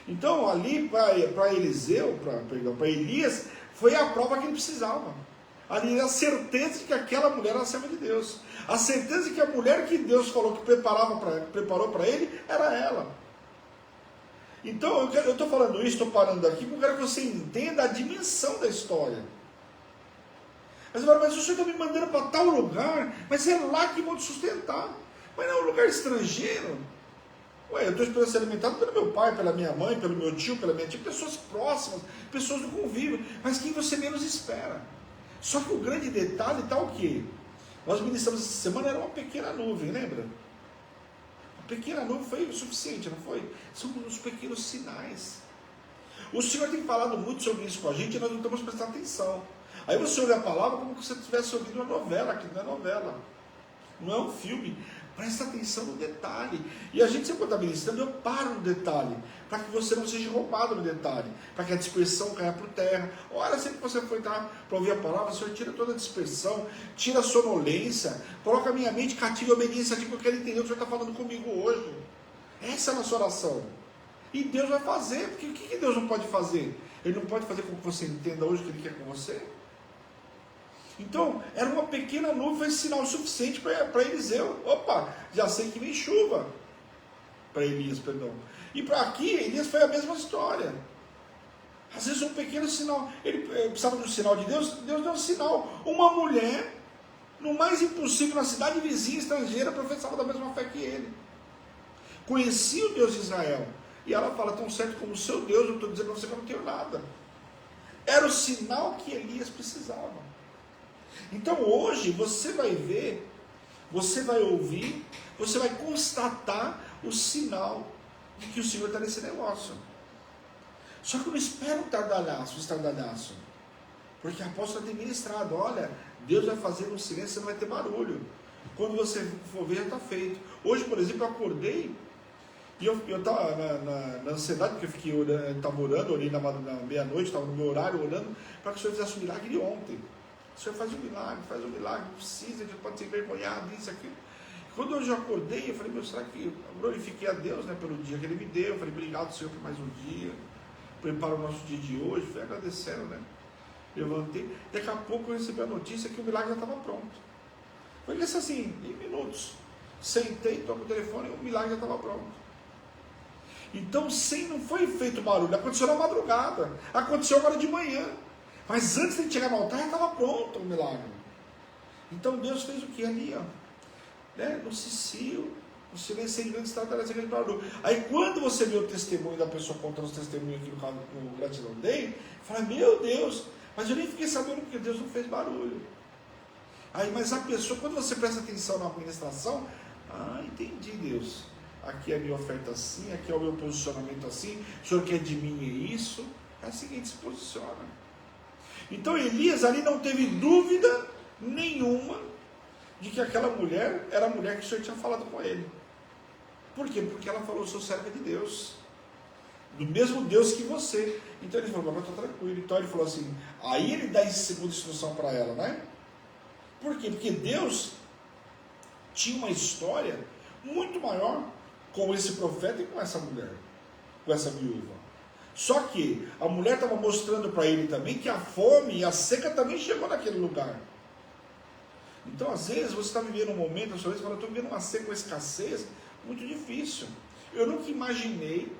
Então, ali para Eliseu, para Elias, foi a prova que ele precisava. Ali a certeza de que aquela mulher era a serva de Deus. A certeza de que a mulher que Deus falou que preparou para ele, era ela. Então, eu estou falando isso, estou parando aqui, porque eu quero que você entenda a dimensão da história. Mas o senhor está me mandando para tal lugar, mas é lá que vão te sustentar. Mas não é um lugar estrangeiro. Ué, eu estou esperando ser alimentado pelo meu pai, pela minha mãe, pelo meu tio, pela minha tia, pessoas próximas, pessoas do convívio, mas quem você menos espera. Só que o grande detalhe está o quê? Nós ministramos essa semana, era uma pequena nuvem, lembra? Uma pequena nuvem foi o suficiente, não foi? São os pequenos sinais. O Senhor tem falado muito sobre isso com a gente e nós não estamos prestando atenção. Aí você ouve a palavra como se você estivesse ouvindo uma novela, que não é novela, não é um filme. Presta atenção no detalhe. E a gente sempre está ministrando, eu paro no detalhe, para que você não seja roubado no detalhe, para que a dispersão caia por terra. Ora, sempre que você for entrar para ouvir a palavra, o Senhor tira toda a dispersão, tira a sonolência, coloca a minha mente cativa e obediência aqui, porque eu quero entender o que o Senhor está falando comigo hoje. Essa é a nossa oração. E Deus vai fazer, porque o que Deus não pode fazer? Ele não pode fazer com que você entenda hoje o que Ele quer com você? Então, era uma pequena nuvem, foi sinal suficiente para Eliseu. Opa, já sei que vem chuva. Para Elias, perdão. E para aqui, Elias foi a mesma história. Às vezes um pequeno sinal. Ele precisava de um sinal de Deus, Deus deu um sinal. Uma mulher, no mais impossível, na cidade vizinha estrangeira, professava da mesma fé que ele. Conhecia o Deus de Israel. E ela fala, tão certo como o seu Deus, eu estou dizendo para você que eu não tenho nada. Era o sinal que Elias precisava. Então hoje você vai ver, você vai ouvir, você vai constatar o sinal de que o Senhor está nesse negócio. Só que eu não espero um estardalhaço, porque a apóstola tem ministrado, olha, Deus vai fazer um silêncio, você não vai ter barulho. Quando você for ver, já está feito. Hoje, por exemplo, eu acordei, e eu estava na ansiedade, porque eu estava orando, orei na meia-noite, estava no meu horário orando, para que o Senhor fizesse um milagre de ontem. O Senhor faz um milagre, não precisa, ele pode ser envergonhado, isso, aquilo. Quando eu já acordei, eu falei, meu, será que eu glorifiquei a Deus, né, pelo dia que Ele me deu? Eu falei, obrigado, Senhor, por mais um dia. Prepara o nosso dia de hoje, fui agradecendo, né? Levantei, daqui a pouco eu recebi a notícia que o milagre já estava pronto. Foi isso assim, em minutos. Sentei, toco o telefone e o milagre já estava pronto. Então, não foi feito barulho, aconteceu na madrugada, aconteceu agora de manhã. Mas antes de chegar no altar, já estava pronto o milagre. Então Deus fez o que ali, ó? Né? No cicio, no silêncio grande estado da grande barulho. Aí quando você vê o testemunho da pessoa contando os testemunhos aqui no Gratidão Day, fala, meu Deus, mas eu nem fiquei sabendo porque Deus não fez barulho. Aí, mas a pessoa, quando você presta atenção na administração, entendi, Deus. Aqui é a minha oferta assim, aqui é o meu posicionamento assim, o Senhor quer de mim isso. É assim que a gente se posiciona. Então Elias ali não teve dúvida nenhuma de que aquela mulher era a mulher que o Senhor tinha falado com ele. Por quê? Porque ela falou, sou serva de Deus, do mesmo Deus que você. Então ele falou, mas estou tranquilo. Então ele falou assim, aí ele dá a segunda instrução para ela, né? Por quê? Porque Deus tinha uma história muito maior com esse profeta e com essa mulher, com essa viúva. Só que a mulher estava mostrando para ele também que a fome e a seca também chegou naquele lugar. Então, às vezes, você está vivendo um momento, na sua vida, eu estou vivendo uma seca, uma escassez muito difícil. Eu nunca imaginei,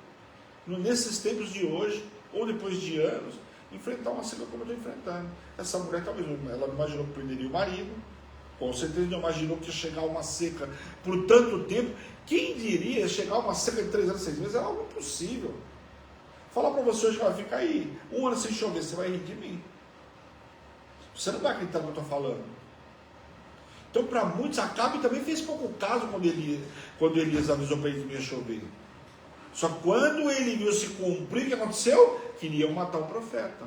nesses tempos de hoje, ou depois de anos, enfrentar uma seca como eu estou enfrentando. Essa mulher, talvez, ela não imaginou que perderia o marido, com certeza não imaginou que ia chegar uma seca por tanto tempo. Quem diria chegar uma seca de 3 anos, 6 meses? Era algo impossível. Falar para você hoje, fica aí, 1 ano sem chover, você vai rir de mim. Você não vai acreditar no que eu estou falando. Então, para muitos, Acabe também fez pouco caso quando Elias avisou para ele que não ia chover. Só que quando ele viu se cumprir, o que aconteceu? Queriam matar o profeta.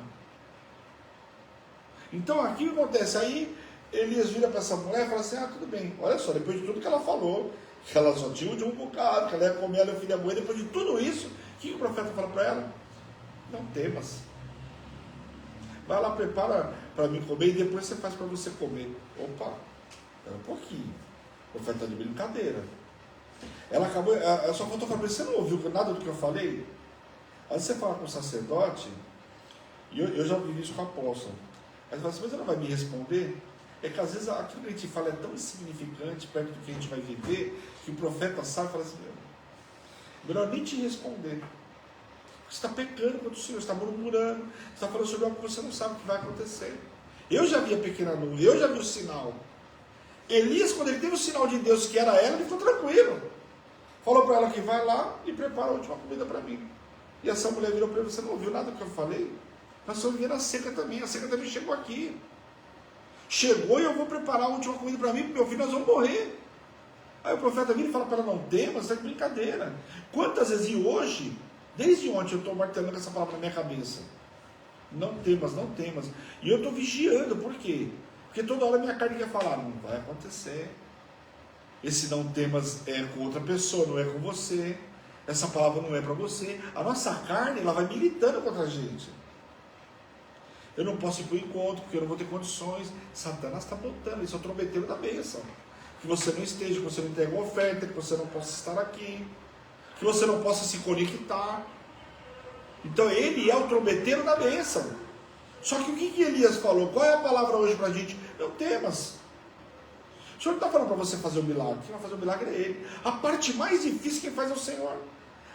Então, aqui o que acontece? Aí, Elias vira para essa mulher e fala assim, tudo bem, olha só, depois de tudo que ela falou, que ela só tinha de um bocado, que ela ia comer ela e o filho da mulher, depois de tudo isso, o que o profeta fala para ela? Não temas. Vai lá, prepara para mim comer e depois você faz para você comer. Opa, espera um pouquinho. O profeta está de brincadeira. Ela acabou, ela só faltou falar, você não ouviu nada do que eu falei? Aí você fala com o sacerdote, e eu já ouvi isso com o apóstolo. Aí você fala assim, mas ela vai me responder? É que às vezes aquilo que a gente fala é tão insignificante perto do que a gente vai viver, que o profeta sabe e fala assim, melhor nem te responder. Você está pecando contra o Senhor, você está murmurando, você está falando sobre algo que você não sabe o que vai acontecer. Eu já vi a pequena nuvem, eu já vi o sinal. Elias, quando ele teve o sinal de Deus que era ela, ele ficou tranquilo. Falou para ela que vai lá e prepara a última comida para mim. E essa mulher virou para ele, você não ouviu nada do que eu falei? Nós estamos vivendo a seca também chegou aqui. Chegou e eu vou preparar a última comida para mim, porque meu filho, nós vamos morrer. Aí o profeta vira e fala para ela, não temas, isso é brincadeira. Quantas vezes, e hoje, desde ontem eu estou martelando essa palavra na minha cabeça. Não temas, não temas. E eu estou vigiando, por quê? Porque toda hora minha carne quer falar, não vai acontecer. Esse não temas é com outra pessoa, não é com você. Essa palavra não é para você. A nossa carne, ela vai militando contra a gente. Eu não posso ir para o encontro, porque eu não vou ter condições. Satanás está botando, isso é o trombeteiro da bênção. Que você não esteja, que você não tenha uma oferta, que você não possa estar aqui, que você não possa se conectar. Então ele é o trombeteiro da bênção. Só que o que Elias falou? Qual é a palavra hoje para a gente? Não temas. O Senhor não está falando para você fazer o milagre. Quem vai fazer o milagre é Ele. A parte mais difícil quem faz é o Senhor.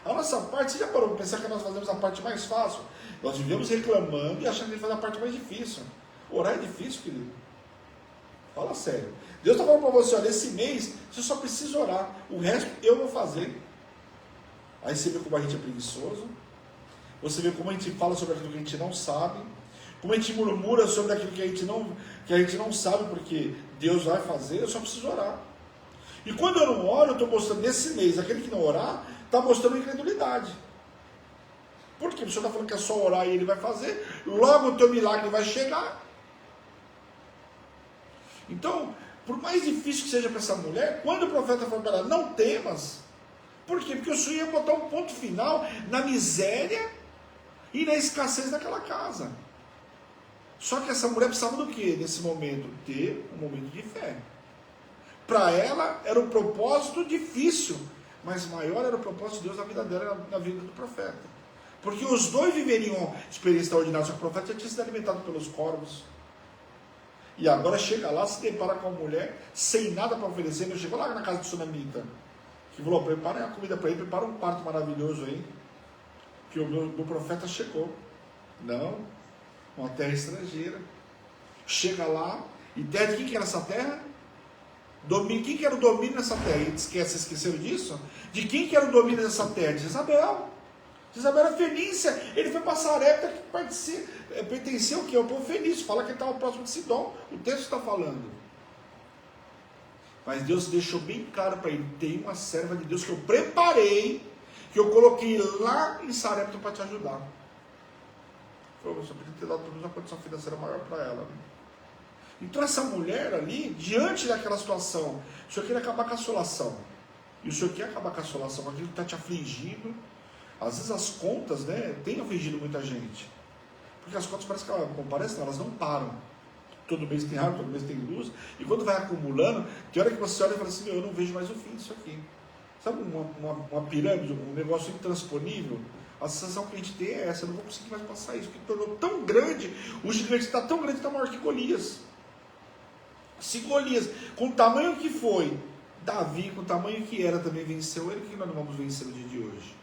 A nossa parte, você já parou para pensar que nós fazemos a parte mais fácil? Nós vivemos reclamando e achando que ele faz a parte mais difícil. Orar é difícil, querido. Fala sério. Deus está falando para você, olha, esse mês você só precisa orar. O resto eu vou fazer. Aí você vê como a gente é preguiçoso. Você vê como a gente fala sobre aquilo que a gente não sabe. Como a gente murmura sobre aquilo que a gente não sabe, porque Deus vai fazer, eu só preciso orar. E quando eu não oro, eu estou mostrando nesse mês, aquele que não orar, está mostrando incredulidade. Por quê? Porque o Senhor está falando que é só orar e Ele vai fazer, logo o teu milagre vai chegar. Então, por mais difícil que seja para essa mulher, quando o profeta falou para ela, não temas, por quê? Porque o Senhor ia botar um ponto final na miséria e na escassez daquela casa. Só que essa mulher precisava do que nesse momento? Ter um momento de fé. Para ela era um propósito difícil, mas maior era o propósito de Deus na vida dela e na vida do profeta. Porque os dois viveriam experiência extraordinária, só que o profeta já tinha sido alimentado pelos corvos. E agora chega lá, se depara com a mulher, sem nada para oferecer. Ele chegou lá na casa de Sunamita, que falou, preparem a comida para ele, prepara um parto maravilhoso aí, que o meu profeta chegou. Não, uma terra estrangeira. Chega lá, e terra de quem que era essa terra? Quem que era o domínio nessa terra? E esqueceram disso? De quem que era o domínio dessa terra? De Isabel. Isabel era fenícia. Ele foi para Sarepta, que pertencia ao quê? Ao povo fenício. Fala que ele estava próximo de Sidom. O texto está falando. Mas Deus deixou bem claro para ele, tem uma serva de Deus que eu preparei, que eu coloquei lá em Sarepta para te ajudar. Eu só podia ter dado pelo menos uma condição financeira maior para ela. Né? Então essa mulher ali, diante daquela situação, o Senhor quer acabar com a assolação. E o Senhor quer acabar com a assolação, com aquilo que está te afligindo. Às vezes as contas, né, têm afligido muita gente. Porque as contas parece que elas não param. Todo mês tem água, todo mês tem luz. E quando vai acumulando, tem hora que você olha e fala assim, eu não vejo mais o fim disso aqui. Sabe uma pirâmide, um negócio intransponível? A sensação que a gente tem é essa, eu não vou conseguir mais passar isso, porque tornou tão grande, o gigante está tão grande que está maior que Golias. Se Golias, com o tamanho que foi, Davi, com o tamanho que era, também venceu ele, que nós não vamos vencer no dia de hoje.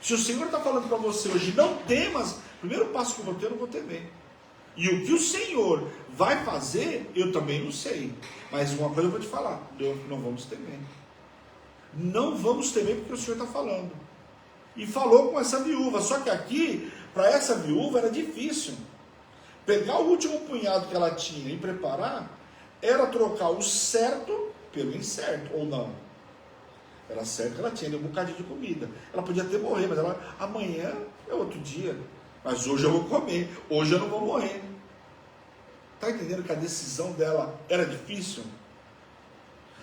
Se o Senhor está falando para você hoje, não temas, o primeiro passo que eu vou ter, eu não vou temer. E o que o Senhor vai fazer, eu também não sei. Mas uma coisa eu vou te falar, não vamos temer. Não vamos temer porque o Senhor está falando. E falou com essa viúva, só que aqui, para essa viúva era difícil. pegar o último punhado que ela tinha e preparar, era trocar o certo pelo incerto, ou não. Era certo que ela tinha um bocadinho de comida. Ela podia até morrer, mas ela, amanhã é outro dia. Mas hoje eu vou comer, hoje eu não vou morrer. Está entendendo que a decisão dela era difícil?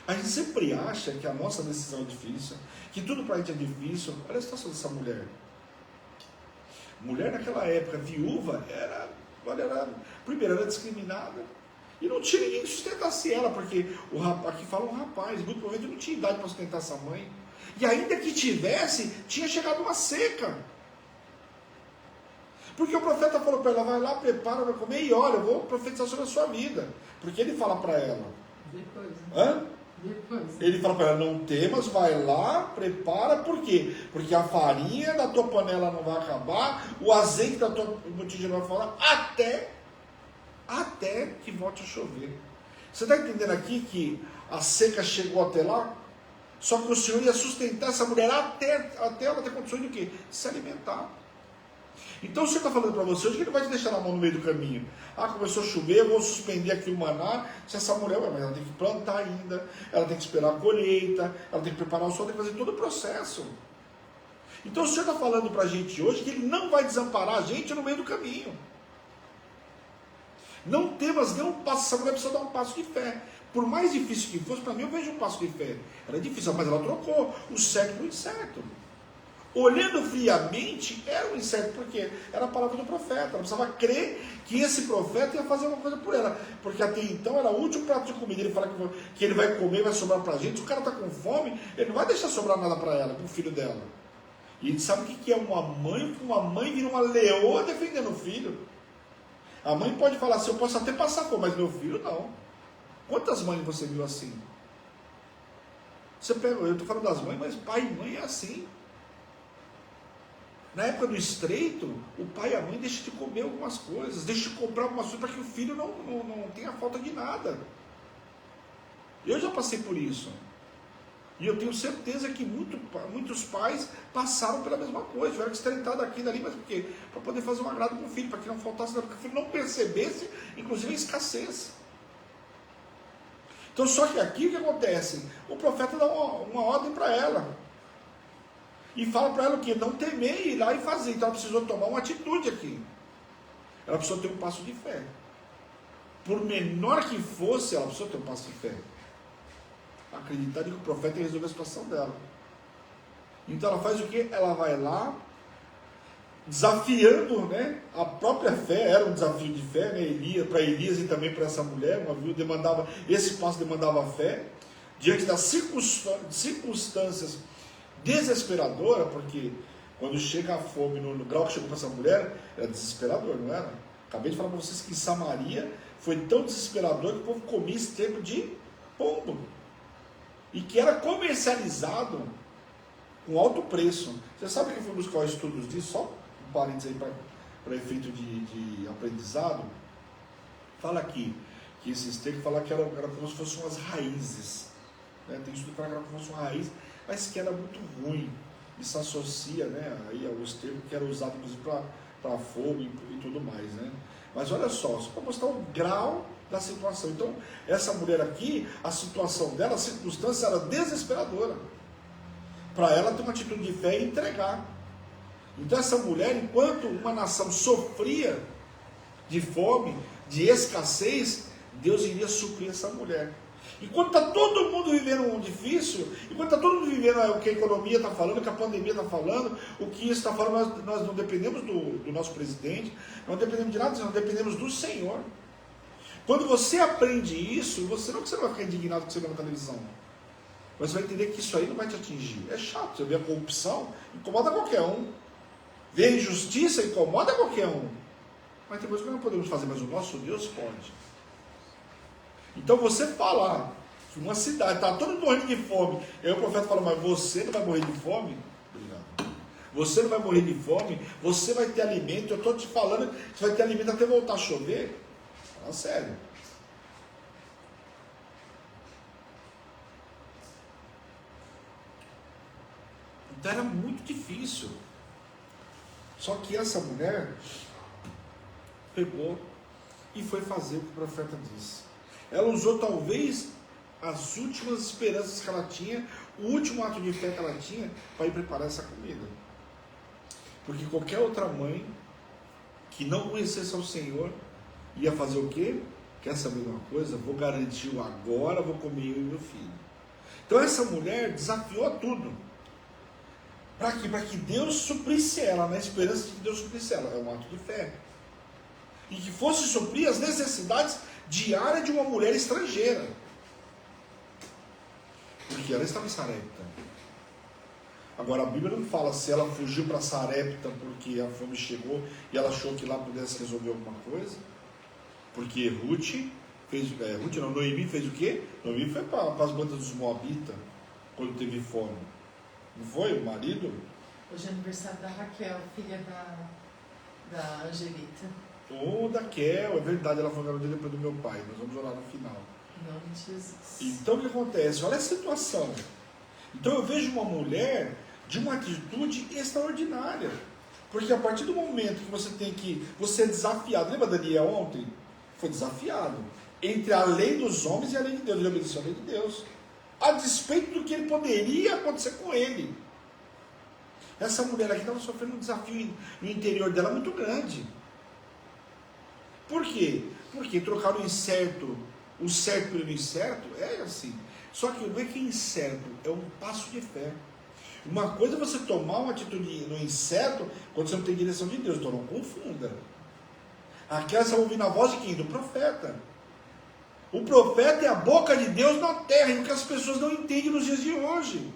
A gente sempre acha que a nossa decisão é difícil, que tudo para a gente é difícil. Olha a situação dessa mulher. Mulher naquela época, viúva, primeiro era discriminada, e não tinha ninguém que sustentasse ela, porque aqui fala um rapaz, muito provavelmente não tinha idade para sustentar essa mãe, e ainda que tivesse, tinha chegado uma seca, porque o profeta falou para ela, vai lá, prepara, vai comer, e olha, eu vou profetizar sobre a sua vida, porque ele fala para ela, ele fala para ela, não temas, vai lá, prepara, por quê? Porque a farinha da tua panela não vai acabar, o azeite da tua botija não vai falar, até que volte a chover. Você está entendendo aqui que a seca chegou até lá? Só que o Senhor ia sustentar essa mulher até ela ter condições de quê? De se alimentar. Então o Senhor está falando para você hoje que Ele vai te deixar na mão no meio do caminho. Começou a chover, eu vou suspender aqui o maná. Se essa mulher, mas ela tem que plantar ainda, ela tem que esperar a colheita, ela tem que preparar o sol, tem que fazer todo o processo. Então o Senhor está falando para a gente hoje que Ele não vai desamparar a gente no meio do caminho. Não temas, dê um passo, essa mulher precisa dar um passo de fé. Por mais difícil que fosse, para mim eu vejo um passo de fé. Era difícil, mas ela trocou o certo pelo incerto. Olhando friamente, era um incerto, porque era a palavra do profeta. Ela precisava crer que esse profeta ia fazer uma coisa por ela. Porque até então era o último prato de comida. Ele fala que ele vai comer, vai sobrar para a gente. Se o cara está com fome, ele não vai deixar sobrar nada para ela, para o filho dela. E a gente sabe o que é uma mãe? Uma mãe vira uma leoa defendendo o filho. A mãe pode falar assim, eu posso até passar fome, mas meu filho não. Quantas mães você viu assim? Você pega, eu estou falando das mães, mas pai e mãe é assim. Na época do estreito, o pai e a mãe deixam de comer algumas coisas, deixam de comprar algumas coisas para que o filho não tenha falta de nada. Eu já passei por isso. E eu tenho certeza que muitos pais passaram pela mesma coisa, tiveram que estreitar daqui e dali, mas por quê? Para poder fazer um agrado com o filho, para que não faltasse nada, para que o filho não percebesse, inclusive, a escassez. Então, só que aqui o que acontece? O profeta dá uma ordem para ela. E fala para ela o quê? Não temer, ir lá e fazer. Então ela precisou tomar uma atitude aqui. Ela precisou ter um passo de fé. Por menor que fosse, ela precisou ter um passo de fé. Acreditar que o profeta ia resolver a situação dela. Então ela faz o quê? Ela vai lá, desafiando, né, a própria fé. Era um desafio de fé, né, para Elias e também para essa mulher. Esse passo demandava fé. Diante das circunstâncias desesperadora, porque quando chega a fome no grau que chegou para essa mulher, era desesperador, não era? Acabei de falar para vocês que em Samaria foi tão desesperador que o povo comia esse tempo de pombo, e que era comercializado com alto preço. Você sabe que eu fui buscar estudos disso? Só um parênteses aí para efeito de aprendizado. Fala aqui que esse esteiro fala que era como se fossem umas raízes, né? Tem estudo que fala que era como se fosse uma raiz, mas que era muito ruim. Isso associa, né, aí aos termos que era usado inclusive para fogo e tudo mais, né? Mas olha só para mostrar o grau da situação. Então, essa mulher aqui, a situação dela, a circunstância era desesperadora. Para ela ter uma atitude de fé e entregar. Então essa mulher, enquanto uma nação sofria de fome, de escassez, Deus iria suprir essa mulher. Enquanto está todo mundo vivendo um difícil, enquanto está todo mundo vivendo o que a economia está falando, o que a pandemia está falando, o que isso está falando, nós não dependemos do nosso presidente, não dependemos de nada, nós dependemos do Senhor. Quando você aprende isso, você não vai ficar indignado com o que você vê na televisão, mas você vai entender que isso aí não vai te atingir. É chato, você vê a corrupção, incomoda qualquer um. Ver a injustiça, incomoda qualquer um. Mas tem coisas que nós não podemos fazer, mas o nosso Deus pode. Então você falar que uma cidade está todo mundo morrendo de fome, e aí o profeta fala, mas você não vai morrer de fome? Obrigado. Você não vai morrer de fome, você vai ter alimento, eu estou te falando que você vai ter alimento até voltar a chover. Fala sério. Então era muito difícil. Só que essa mulher pegou e foi fazer o que o profeta disse. Ela usou talvez as últimas esperanças que ela tinha, o último ato de fé que ela tinha, para ir preparar essa comida. Porque qualquer outra mãe que não conhecesse ao Senhor ia fazer o quê? Quer saber de uma coisa? Vou garantir o agora, vou comer eu e meu filho. Então essa mulher desafiou a tudo. Para quê? Para que Deus suprisse ela, na esperança de que Deus suprisse ela. É um ato de fé. E que fosse suprir as necessidades diárias de uma mulher estrangeira. Porque ela estava em Sarepta. Agora a Bíblia não fala se ela fugiu para Sarepta porque a fome chegou e ela achou que lá pudesse resolver alguma coisa. Porque Noemi fez o quê? Noemi foi para as bandas dos Moabitas quando teve fome. Não foi o marido? Hoje é aniversário da Raquel, filha da Angelita. Da Kel, é verdade, ela foi garota depois do meu pai. Nós vamos orar no final. Em nome de Jesus. Então o que acontece? Olha a situação. Então eu vejo uma mulher de uma atitude extraordinária. Porque a partir do momento que você é desafiado, lembra Daniel ontem? Foi desafiado. Entre a lei dos homens e a lei de Deus. Ele obedeceu a lei de Deus. A despeito do que ele poderia acontecer com ele. Essa mulher aqui estava sofrendo um desafio no interior dela muito grande. Por quê? Porque trocaram o certo pelo incerto, é assim. Só que o que é incerto? É um passo de fé. Uma coisa é você tomar uma atitude no incerto quando você não tem direção de Deus, então não confunda. Aqui ela está ouvindo a voz de quem? Do profeta. O profeta é a boca de Deus na terra, e o que as pessoas não entendem nos dias de hoje.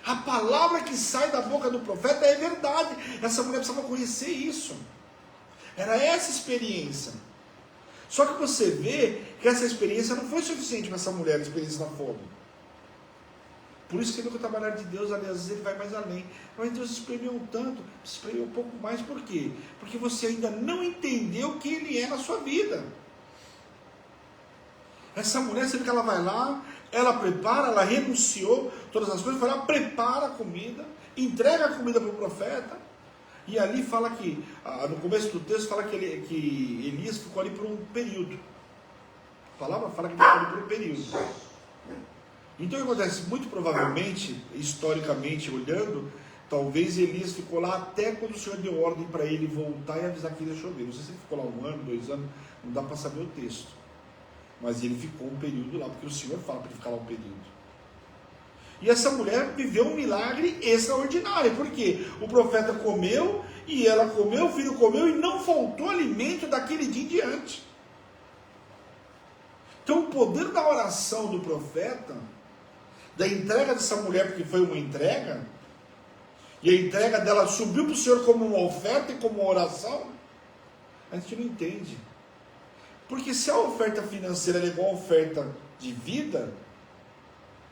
A palavra que sai da boca do profeta é verdade. Essa mulher precisava conhecer isso. Era essa experiência. Só que você vê que essa experiência não foi suficiente para essa mulher, a experiência da fome. Por isso que no trabalhar de Deus, às vezes ele vai mais além. Mas Deus espremeu um tanto, espremeu um pouco mais, por quê? Porque você ainda não entendeu quem Ele é na sua vida. Essa mulher, você vê que ela vai lá, ela prepara, ela renunciou todas as coisas, vai lá, prepara a comida, entrega a comida para o profeta, e ali fala que, no começo do texto, fala que Elias ficou ali por um período. A palavra fala que ele ficou ali por um período. Então o que acontece? Muito provavelmente, historicamente olhando, talvez Elias ficou lá até quando o Senhor deu ordem para ele voltar e avisar que ia chover. Não sei se ele ficou lá 1 ano, 2 anos, não dá para saber o texto. Mas ele ficou um período lá, porque o Senhor fala para ele ficar lá um período. E essa mulher viveu um milagre extraordinário. Por quê? O profeta comeu, e ela comeu, o filho comeu, e não faltou alimento daquele dia em diante. Então o poder da oração do profeta, da entrega dessa mulher, porque foi uma entrega, e a entrega dela subiu para o Senhor como uma oferta e como uma oração, a gente não entende. Porque se a oferta financeira é igual a oferta de vida,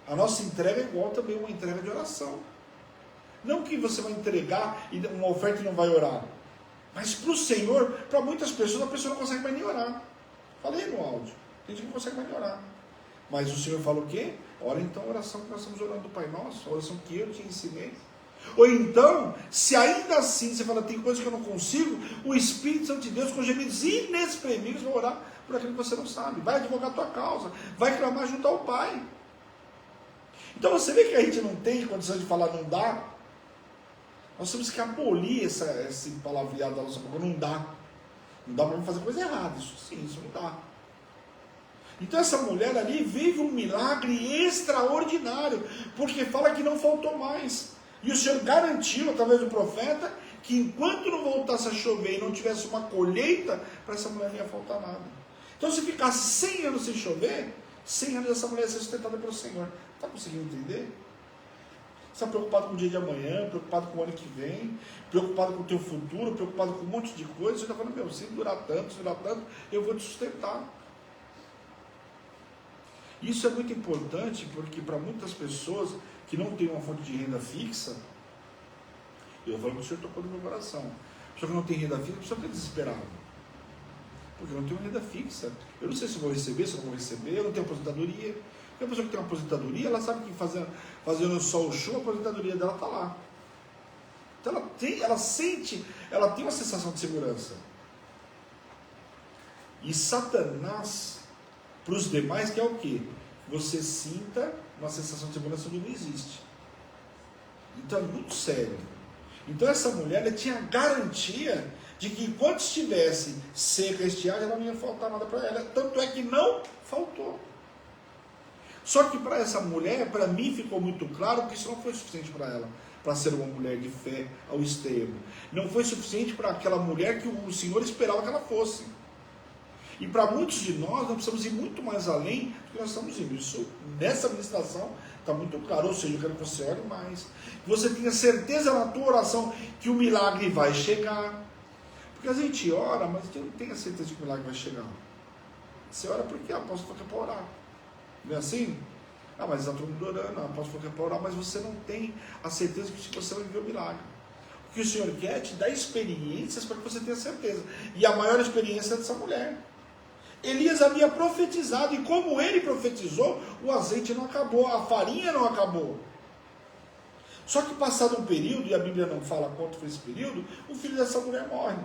a nossa entrega é igual também a uma entrega de oração. Não que você vai entregar uma oferta e não vai orar, mas para o Senhor, para muitas pessoas, a pessoa não consegue mais nem orar. Falei no áudio, tem gente que não consegue mais nem orar. Mas o Senhor fala o quê? Ora então a oração que nós estamos orando do Pai Nosso, a oração que eu te ensinei. Ou então, se ainda assim você fala, tem coisas que eu não consigo, o Espírito Santo de Deus, com gemidos inexprimíveis, vai orar por aquilo que você não sabe, vai advogar a tua causa, vai clamar junto ao Pai. Então você vê que a gente não tem condição de falar não dá. Nós temos que abolir esse palavreado da nossa boca, não dá. Não dá para mim fazer coisa errada, isso sim, isso não dá. Então essa mulher ali vive um milagre extraordinário, porque fala que não faltou mais. E o Senhor garantiu, através do profeta, que enquanto não voltasse a chover e não tivesse uma colheita, para essa mulher não ia faltar nada. Então se ficasse 100 anos sem chover, 100 anos essa mulher ia ser sustentada pelo Senhor. Está conseguindo entender? Você está preocupado com o dia de amanhã, preocupado com o ano que vem, preocupado com o teu futuro, preocupado com um monte de coisa. Você está falando, se durar tanto, eu vou te sustentar. Isso é muito importante, porque para muitas pessoas que não têm uma fonte de renda fixa, eu falo que o Senhor tocou no meu coração. A pessoa que não tem renda fixa, a pessoa fica desesperada. Porque eu não tenho renda fixa. Eu não sei se eu vou receber, se eu não vou receber, eu não tenho aposentadoria. Porque a pessoa que tem uma aposentadoria, ela sabe que fazendo só o show, a aposentadoria dela está lá. Então ela tem uma sensação de segurança. E Satanás, para os demais, quer o quê? Você sinta uma sensação de segurança onde não existe. Então é muito sério. Então essa mulher, ela tinha garantia de que enquanto estivesse seca, estiagem, ela não ia faltar nada para ela. Tanto é que não faltou. Só que para essa mulher, para mim ficou muito claro que isso não foi suficiente para ela, para ser uma mulher de fé ao extremo. Não foi suficiente para aquela mulher que o Senhor esperava que ela fosse. E para muitos de nós precisamos ir muito mais além do que nós estamos indo. Isso, nessa ministração, está muito claro. Ou seja, eu quero que você ore mais. Que você tenha certeza na tua oração que o milagre vai chegar. Porque a gente ora, mas a gente não tem a certeza de que o milagre vai chegar. Você ora porque a apóstolo falou que é para orar. Não é assim? Ah, mas está todo mundo orando, a apóstolo falou que é para orar, mas você não tem a certeza de que você vai viver o milagre. O que o Senhor quer é te dar experiências para que você tenha certeza. E a maior experiência é dessa mulher. Elias havia profetizado, e como ele profetizou, o azeite não acabou, a farinha não acabou. Só que passado um período, e a Bíblia não fala quanto foi esse período, o filho dessa mulher morre.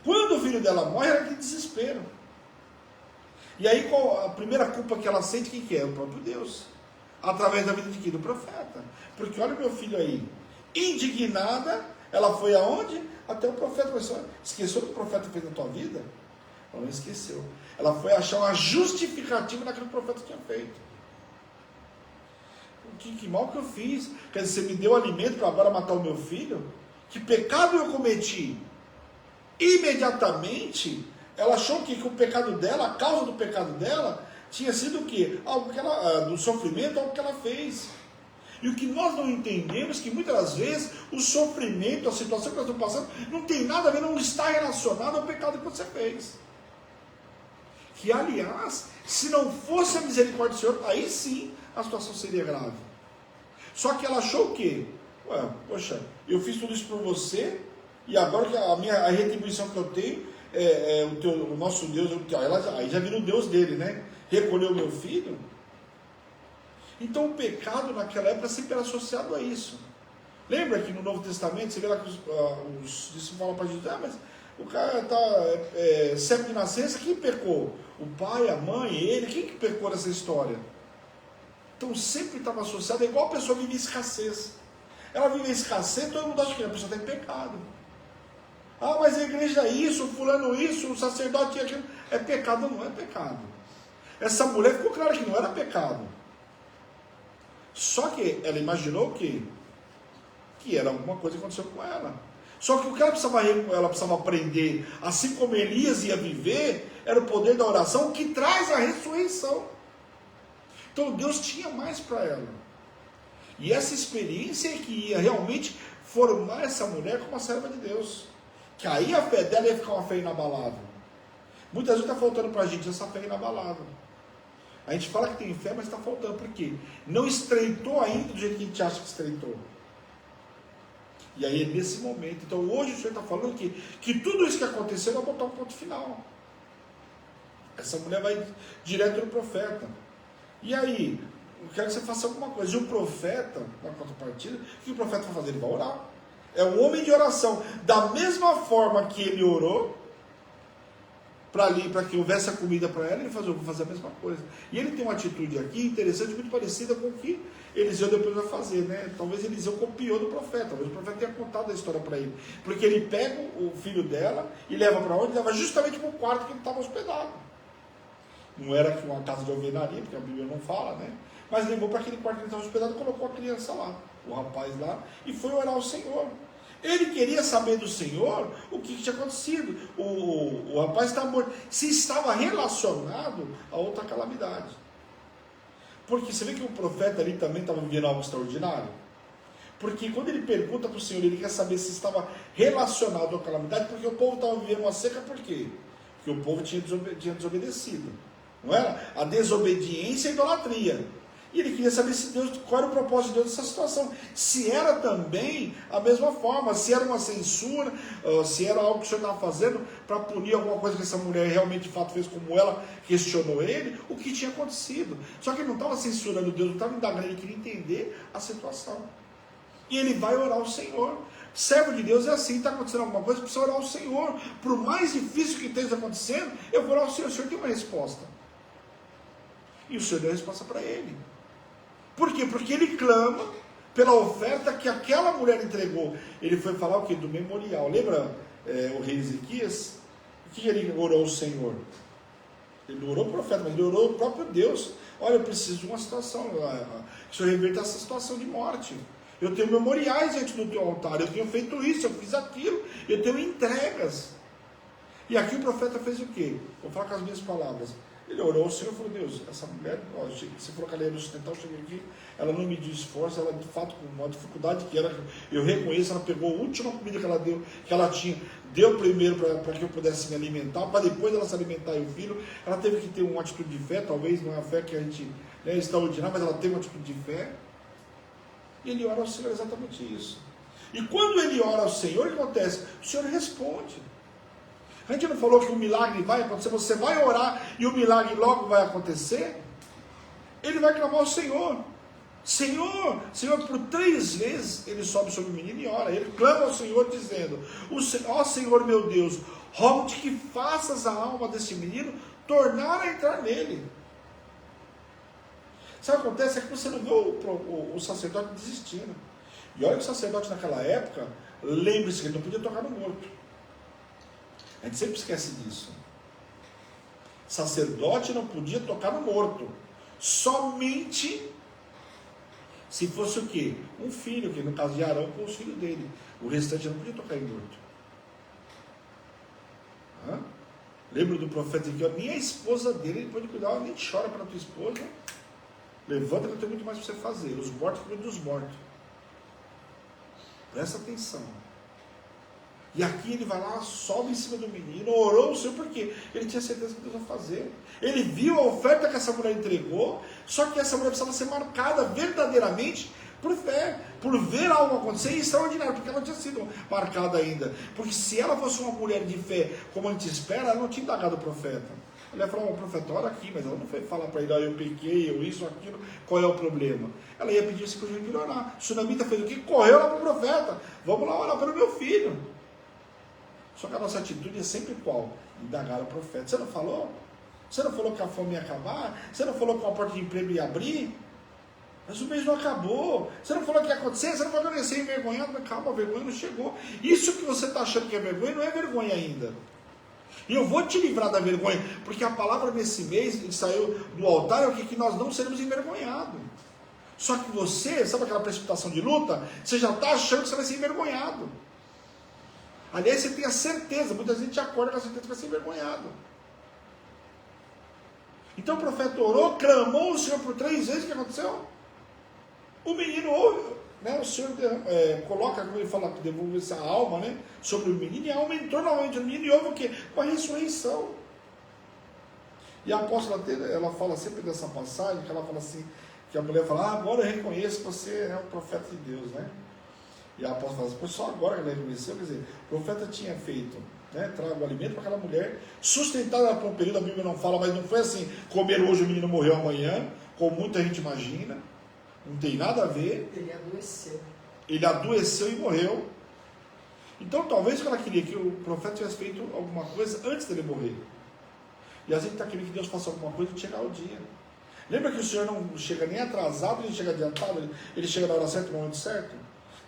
Quando o filho dela morre, era aquele desespero. E aí a primeira culpa que ela sente, quem que é? O próprio Deus. Através da vida de quem? Do profeta. Porque olha o meu filho aí, indignada, ela foi aonde? Até o profeta. Mas esqueceu o que o profeta fez na tua vida? Ela não esqueceu. Ela foi achar uma justificativa naquilo que o profeta tinha feito. Que mal que eu fiz? Quer dizer, você me deu alimento para agora matar o meu filho? Que pecado eu cometi? Imediatamente, ela achou que o pecado dela, a causa do pecado dela, tinha sido o quê? Algo que ela, do sofrimento, algo que ela fez. E o que nós não entendemos é que muitas das vezes o sofrimento, a situação que nós estamos passando, não tem nada a ver, não está relacionado ao pecado que você fez. Que, aliás, se não fosse a misericórdia do Senhor, aí sim a situação seria grave. Só que ela achou o quê? Ué, poxa, eu fiz tudo isso por você, e agora que a retribuição que eu tenho o nosso Deus, aí já virou o Deus dele, né? Recolheu meu filho. Então o pecado naquela época sempre era associado a isso. Lembra que no Novo Testamento, você vê lá que os discípulos falam para Jesus, mas o cara está cego de nascença, quem pecou? O pai, a mãe, ele, quem que pecou nessa história? Então sempre estava associado, é igual a pessoa vive em escassez. Ela vive em escassez, todo mundo acha que a pessoa está em pecado. Ah, mas a igreja é isso, o fulano isso, o sacerdote é aquilo. É pecado, não é pecado. Essa mulher ficou claro que não era pecado. Só que ela imaginou o quê? Que era alguma coisa que aconteceu com ela. Só que o que ela precisava aprender, assim como Elias ia viver, era o poder da oração que traz a ressurreição. Então Deus tinha mais para ela. E essa experiência é que ia realmente formar essa mulher como uma serva de Deus. Que aí a fé dela ia ficar uma fé inabalável. Muitas vezes está faltando para a gente essa fé inabalável. A gente fala que tem fé, mas está faltando. Por quê? Não estreitou ainda do jeito que a gente acha que estreitou. E aí é nesse momento. Então hoje o Senhor está falando que tudo isso que aconteceu vai botar um ponto final. Essa mulher vai direto no profeta. E aí, eu quero que você faça alguma coisa. E o profeta, na contrapartida, o que o profeta vai fazer? Ele vai orar. É um homem de oração. Da mesma forma que ele orou, para que houvesse a comida para ela, ele falou, vou fazer a mesma coisa. E ele tem uma atitude aqui interessante, muito parecida com o que Eliseu depois vai fazer, né? Talvez Eliseu copiou do profeta, talvez o profeta tenha contado a história para ele. Porque ele pega o filho dela e leva para onde? Leva justamente para o quarto que ele estava hospedado. Não era uma casa de alvenaria, porque a Bíblia não fala, né? Mas levou para aquele quarto que ele estava hospedado e colocou a criança lá, o rapaz lá, e foi orar ao Senhor. Ele queria saber do Senhor o que tinha acontecido. O rapaz estava morto. Se estava relacionado a outra calamidade. Porque você vê que o profeta ali também estava vivendo algo extraordinário. Porque quando ele pergunta para o Senhor, ele quer saber se estava relacionado à calamidade, porque o povo estava vivendo uma seca, por quê? Porque o povo tinha desobedecido. Não era? A desobediência e a idolatria. E ele queria saber se Deus, qual era o propósito de Deus nessa situação. Se era também a mesma forma, se era uma censura, se era algo que o Senhor estava fazendo para punir alguma coisa que essa mulher realmente de fato fez, como ela questionou ele, o que tinha acontecido. Só que ele não estava censurando Deus, não estava indagando, ele queria entender a situação. E ele vai orar ao Senhor. Servo de Deus é assim, está acontecendo alguma coisa, precisa orar ao Senhor. Por mais difícil que esteja acontecendo, eu vou orar ao Senhor, o Senhor tem uma resposta. E o Senhor deu a resposta para ele. Por quê? Porque ele clama pela oferta que aquela mulher entregou. Ele foi falar o quê? Do memorial. Lembra o rei Ezequias? O que ele orou ao Senhor? Ele orou o profeta, mas ele orou o próprio Deus. Olha, eu preciso de uma situação, que o Senhor reverta essa situação de morte. Eu tenho memoriais diante do teu altar, eu tenho feito isso, eu fiz aquilo, eu tenho entregas. E aqui o profeta fez o quê? Vou falar com as minhas palavras. Ele orou ao Senhor e falou: Deus, essa mulher, você falou que ela ia me sustentar, eu cheguei aqui, ela não me deu esforço, ela de fato, com uma dificuldade que era, eu reconheço, ela pegou a última comida que ela deu, que ela tinha, deu primeiro para que eu pudesse me alimentar, para depois ela se alimentar e o filho. Ela teve que ter uma atitude de fé, talvez não é a fé que a gente extraordinária, mas ela teve uma atitude de fé. E ele ora ao Senhor exatamente isso. E quando ele ora ao Senhor, o que acontece? O Senhor responde. A gente não falou que o milagre vai acontecer, você vai orar e o milagre logo vai acontecer? Ele vai clamar ao Senhor. Senhor, Senhor, por 3 vezes ele sobe sobre o menino e ora. Ele clama ao Senhor dizendo: ó Senhor meu Deus, rogo-te que faças a alma desse menino tornar a entrar nele. Sabe o que acontece? É que você não vê o sacerdote desistindo. E olha que o sacerdote naquela época, lembre-se que ele não podia tocar no morto. A gente sempre esquece disso. Sacerdote não podia tocar no morto. Somente se fosse o quê? Um filho, que no caso de Arão, com os filhos dele. O restante não podia tocar em morto. Lembra do profeta que nem a esposa dele, ele pode cuidar, nem chora para a tua esposa. Levanta que eu tenho muito mais para você fazer. Os mortos cuidam dos mortos. Presta atenção. E aqui ele vai lá, sobe em cima do menino, orou o Senhor, porque ele tinha certeza que Deus ia fazer. Ele viu a oferta que essa mulher entregou, só que essa mulher precisava ser marcada verdadeiramente por fé, por ver algo acontecer extraordinário, porque ela não tinha sido marcada ainda. Porque se ela fosse uma mulher de fé, como a gente espera, ela não tinha indagado o profeta. Ela ia falar: o profeta, ora aqui, mas ela não foi falar para ele: eu pequei, eu isso, aquilo, qual é o problema? Ela ia pedir assim para o gente orar. O sunamita fez o quê? Correu lá para o profeta: vamos lá orar pelo meu filho. Só que a nossa atitude é sempre qual? Indagar o profeta. Você não falou? Você não falou que a fome ia acabar? Você não falou que uma porta de emprego ia abrir? Mas o mês não acabou. Você não falou que ia acontecer? Você não falou que eu ia ser envergonhado? Mas calma, a vergonha não chegou. Isso que você está achando que é vergonha, não é vergonha ainda. E eu vou te livrar da vergonha, porque a palavra nesse mês que saiu do altar é o que nós não seremos envergonhados. Só que você, sabe aquela precipitação de luta? Você já está achando que você vai ser envergonhado. Aliás, você tem a certeza, muita gente acorda com a certeza que vai ser envergonhado. Então o profeta orou, clamou o Senhor por 3 vezes. O que aconteceu? O menino ouve, o Senhor coloca, como ele fala, que devolve essa alma, sobre o menino, e a alma entrou novamente no menino, e houve o quê? Uma ressurreição. E a apóstola, ela fala sempre dessa passagem, que ela fala assim, que a mulher fala: agora eu reconheço que você é o profeta de Deus, E a apóstola fala assim: só agora que ela reconheceu. Quer dizer, o profeta tinha feito, trago alimento para aquela mulher, sustentado ela por um período, a Bíblia não fala, mas não foi assim: comer hoje, o menino morreu amanhã, como muita gente imagina. Não tem nada a ver. Ele adoeceu. Ele adoeceu e morreu. Então talvez ela queria que o profeta tivesse feito alguma coisa antes dele morrer. E às vezes está querendo que Deus faça alguma coisa e chegar o dia. Lembra que o Senhor não chega nem atrasado, nem chega adiantado, ele chega na hora certa, no momento certo?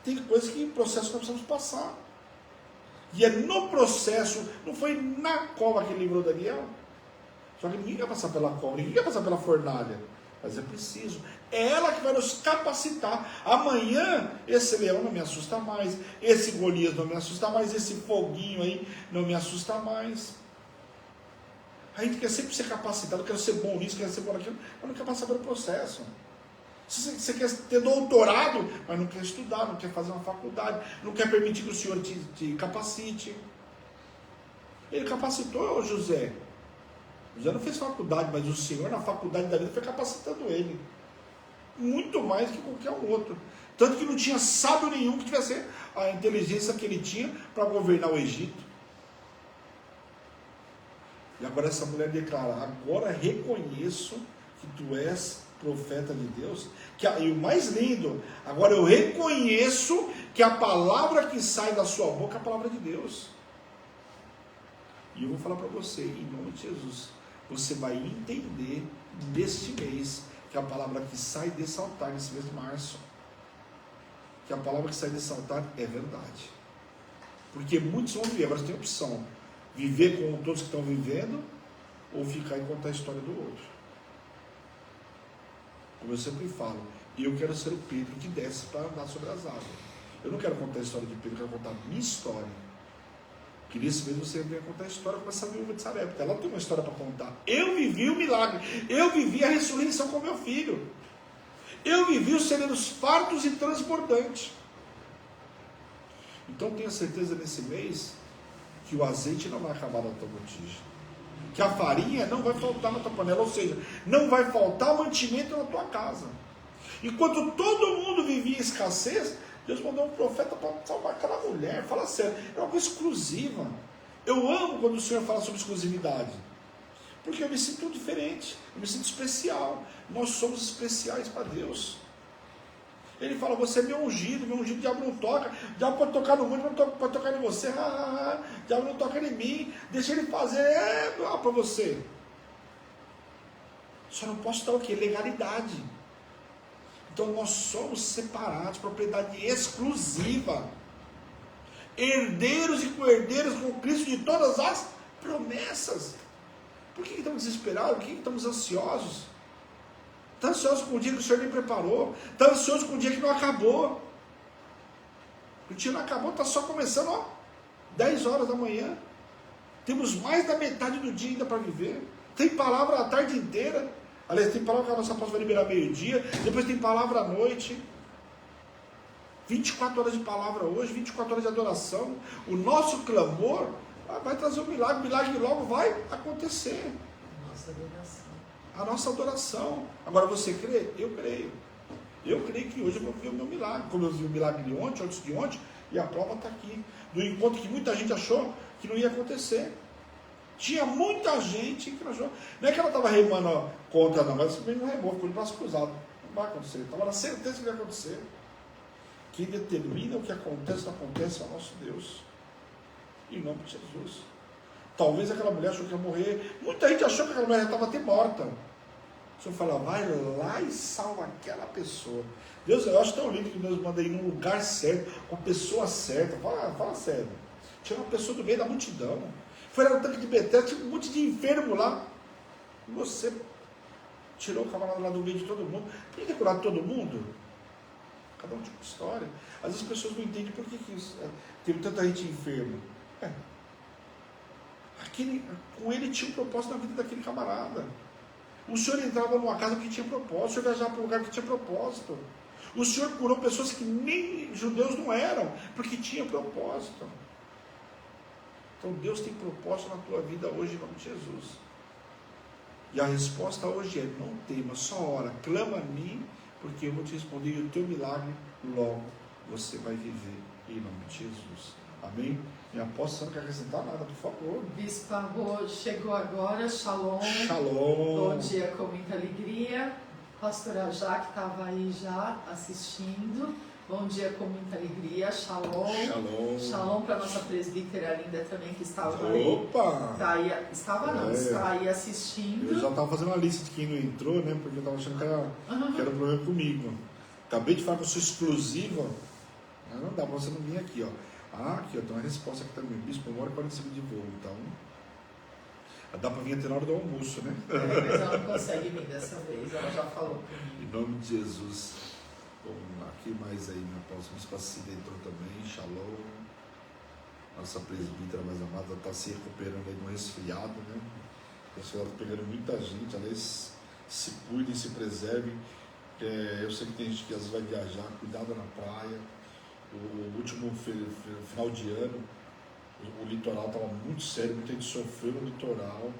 Tem coisas que, processo que nós precisamos passar. E é no processo, não foi na cova que ele livrou Daniel. Só que ninguém quer passar pela cova, ninguém quer passar pela fornalha. Mas é preciso. É ela que vai nos capacitar. Amanhã, esse leão não me assusta mais, esse Golias não me assusta mais, esse foguinho aí não me assusta mais. A gente quer sempre ser capacitado, quer ser bom nisso, quer ser bom naquilo, mas não quer passar pelo processo. Você quer ter doutorado, mas não quer estudar, não quer fazer uma faculdade, não quer permitir que o Senhor te capacite. Ele capacitou o José. José não fez faculdade, mas o Senhor na faculdade da vida foi capacitando ele. Muito mais que qualquer outro. Tanto que não tinha sábio nenhum que tivesse a inteligência que ele tinha para governar o Egito. E agora essa mulher declara: agora reconheço que tu és profeta de Deus, e o mais lindo, agora eu reconheço que a palavra que sai da sua boca é a palavra de Deus. E eu vou falar para você, em nome de Jesus, você vai entender neste mês que a palavra que sai desse altar, nesse mês de março, que a palavra que sai desse altar é verdade. Porque muitos vão viver, agora você tem opção, viver com todos que estão vivendo, ou ficar e contar a história do outro. Como eu sempre falo, eu quero ser o Pedro que desce para andar sobre as águas. Eu não quero contar a história de Pedro, eu quero contar a minha história. Que nesse mês você venha contar a história com essa viúva de Sarepta. Ela tem uma história para contar. Eu vivi o milagre, eu vivi a ressurreição com meu filho. Eu vivi os celeiros fartos e transbordantes. Então tenha certeza nesse mês que o azeite não vai acabar na tua botija. Que a farinha não vai faltar na tua panela, ou seja, não vai faltar mantimento na tua casa. Enquanto todo mundo vivia em escassez, Deus mandou um profeta para salvar aquela mulher. Fala sério, é uma coisa exclusiva. Eu amo quando o Senhor fala sobre exclusividade, porque eu me sinto diferente, eu me sinto especial. Nós somos especiais para Deus. Ele fala, você é meu ungido, o diabo não toca, o diabo pode tocar no mundo, pode tocar em você, o diabo não toca em mim, deixa ele fazer para você. Só não posso dar o quê? Legalidade. Então nós somos separados, propriedade exclusiva, herdeiros e co-herdeiros com Cristo de todas as promessas. Por que estamos desesperados? Por que estamos ansiosos? Está ansioso com o dia que o Senhor nem preparou. Está ansioso com o dia que não acabou. O dia não acabou, está só começando, 10 horas da manhã. Temos mais da metade do dia ainda para viver. Tem palavra a tarde inteira. Aliás, tem palavra que a nossa apóstola vai liberar meio-dia. Depois tem palavra à noite. 24 horas de palavra hoje, 24 horas de adoração. O nosso clamor vai trazer um milagre. O milagre logo vai acontecer. Nossa adoração. A nossa adoração. Agora você crê? Eu creio. Eu creio que hoje eu vou ver o meu milagre. Como eu vi o milagre de ontem, antes de ontem, e a prova está aqui. Do encontro que muita gente achou que não ia acontecer. Tinha muita gente que não achou. Não é que ela estava remando contra, não, mas simplesmente não remou, ficou de braço cruzado. Não vai acontecer. Estava na certeza que ia acontecer. Quem determina o que acontece não acontece é o nosso Deus. Em nome de Jesus. Talvez aquela mulher achou que ia morrer. Muita gente achou que aquela mulher já estava até morta. O Senhor fala, vai lá e salva aquela pessoa. Deus, eu acho tão lindo que Deus manda ir num lugar certo, com a pessoa certa. Fala sério. Tinha uma pessoa do meio da multidão. Foi lá no tanque de Betesda, tinha um monte de enfermo lá. E você tirou o camarada lá do meio de todo mundo. Podia ter curado todo mundo? Cada um tinha uma história. Às vezes as pessoas não entendem por que tem tanta gente enferma. Com ele tinha um propósito na vida daquele camarada. O Senhor entrava numa casa que tinha propósito, o Senhor viajava para um lugar que tinha propósito. O Senhor curou pessoas que nem judeus não eram, porque tinha propósito. Então Deus tem propósito na tua vida hoje, em nome de Jesus. E a resposta hoje é, não tema, só ora, clama a mim, porque eu vou te responder, e o teu milagre logo você vai viver, em nome de Jesus. Amém? Minha apóstola não quer acrescentar nada, por favor. Bispo Arro chegou agora, shalom. Shalom. Bom dia com muita alegria. Pastora Jaque estava aí já assistindo. Bom dia com muita alegria, shalom. Shalom. Shalom para nossa presbítera linda também que estava aí. Opa! Tá aí está aí assistindo. Eu já estava fazendo uma lista de quem não entrou, né? Porque eu estava achando que era um problema comigo. Acabei de falar que eu sou exclusiva. Mas não dá para você não vir aqui, ó. Aqui, ó, tem uma resposta aqui também. Bispo, 1h45 de voo, então. Dá para vir até na hora do almoço, né? Mas ela não consegue vir dessa vez, ela já falou comigo. Em nome de Jesus. Vamos lá, aqui mais aí, minha apóstola. Bispo Cida entrou também, shalom. Nossa presbítera mais amada está se recuperando aí de um resfriado, né? O resfriado está pegando muita gente, aliás, se cuidem, se preservem. Eu sei que tem gente que às vezes vai viajar, cuidado na praia. O último final de ano, o litoral estava muito sério, muita gente sofreu no litoral.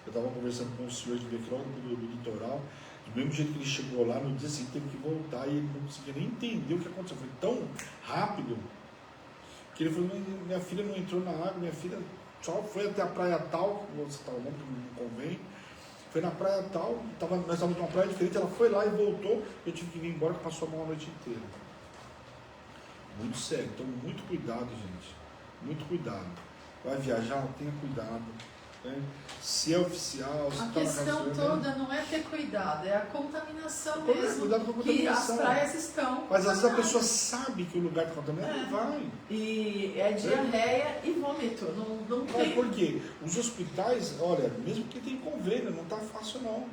Eu estava conversando com o senhor de ver que logo do litoral, do mesmo jeito que ele chegou lá, no dia seguinte teve que voltar e ele não conseguia nem entender o que aconteceu. Foi tão rápido que ele falou, minha filha não entrou na água, minha filha só foi até a praia tal, você está longe, não convém, foi na praia tal, nós estávamos numa praia diferente, ela foi lá e voltou, eu tive que vir embora, que passou mal a noite inteira. Muito sério, então muito cuidado, gente. Muito cuidado. Vai viajar, tenha cuidado. Né? Se é oficial, se a está na casa questão dele, toda não é ter cuidado, é a contaminação mesmo. Cuidado com a Que contaminação. as praias estão. Mas às vezes a pessoa sabe que o lugar está contaminado e vai. E é diarreia e vômito. Não tem. Por quê? Os hospitais, olha, mesmo que tem convênio, não está fácil não.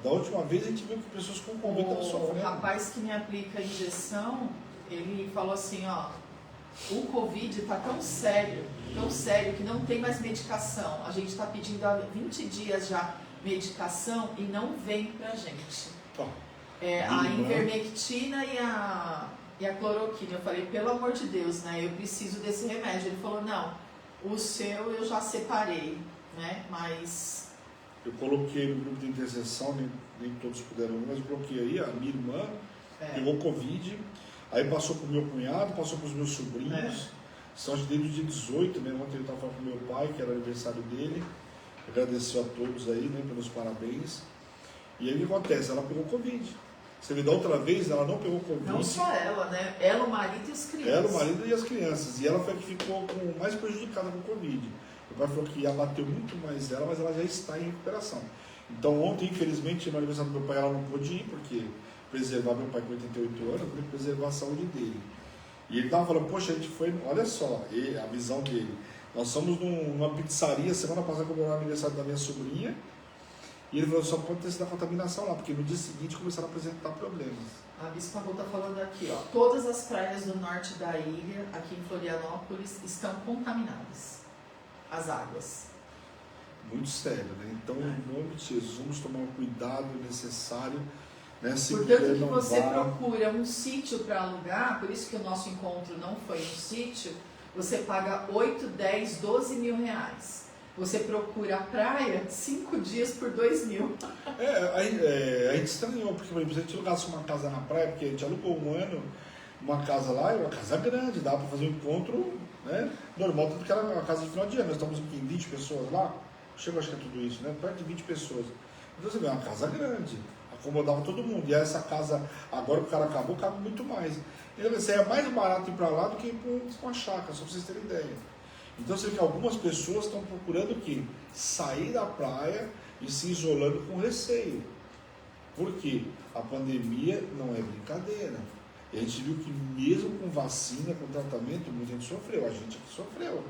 Da última vez a gente viu que pessoas com convênio estavam sofrendo. O rapaz que me aplica a injeção, ele falou assim, ó, o Covid está tão sério que não tem mais medicação. A gente está pedindo há 20 dias já medicação e não vem pra gente. A ivermectina e a cloroquina. Eu falei, pelo amor de Deus, né? Eu preciso desse remédio. Ele falou, não, o seu eu já separei, né? Mas... Eu coloquei no grupo de intercessão, nem todos puderam, mas eu coloquei aí, a minha irmã pegou Covid, aí passou para o meu cunhado, passou para os meus sobrinhos, são desde o dia 18, né? Ontem eu estava falando com meu pai, que era aniversário dele, agradeceu a todos aí, né, pelos parabéns. E aí o que acontece? Ela pegou Covid. Você vê, da outra vez ela não pegou Covid. Não só ela, né? Ela, o marido e as crianças. Ela, o marido e as crianças. E ela foi a que ficou mais prejudicada com o Covid. Meu pai falou que abateu muito mais ela, mas ela já está em recuperação. Então ontem, infelizmente, no aniversário do meu pai ela não pôde ir, porque preservar meu pai com 88 anos, tem que preservar a saúde dele. E ele estava falando, poxa, a gente foi, olha só, a visão dele. Nós fomos numa pizzaria, semana passada, comemorar o aniversário da minha sobrinha, e ele falou, só pode ter sido a contaminação lá, porque no dia seguinte começaram a apresentar problemas. A Bispa Rô está falando aqui, ó, todas as praias do norte da ilha, aqui em Florianópolis, estão contaminadas, as águas. Muito sério, né? Então, em nome de Jesus, vamos tomar o cuidado necessário, né? Se Portanto, que não você vai... procura um sítio para alugar, por isso que o nosso encontro não foi um sítio, você paga 8, 10, 12 mil reais. Você procura a praia 5 dias por 2 mil. A gente estranhou, porque, por exemplo, se a gente alugasse uma casa na praia, porque a gente alugou um ano uma casa lá, uma casa grande, dá para fazer um encontro, né, normal, tanto que era uma casa de final de ano. Nós estamos aqui em 20 pessoas lá, chegou acho que é tudo isso, né, perto de 20 pessoas. Então você vê, uma casa grande, acomodava todo mundo. E essa casa, agora que o cara acabou, cabe muito mais. Então, assim, é mais barato ir para lá do que ir para uma chácara, só para vocês terem ideia. Então você vê que algumas pessoas estão procurando o quê? Sair da praia e se isolando com receio. Por quê? A pandemia não é brincadeira. E a gente viu que mesmo com vacina, com tratamento, muita gente sofreu. A gente aqui sofreu.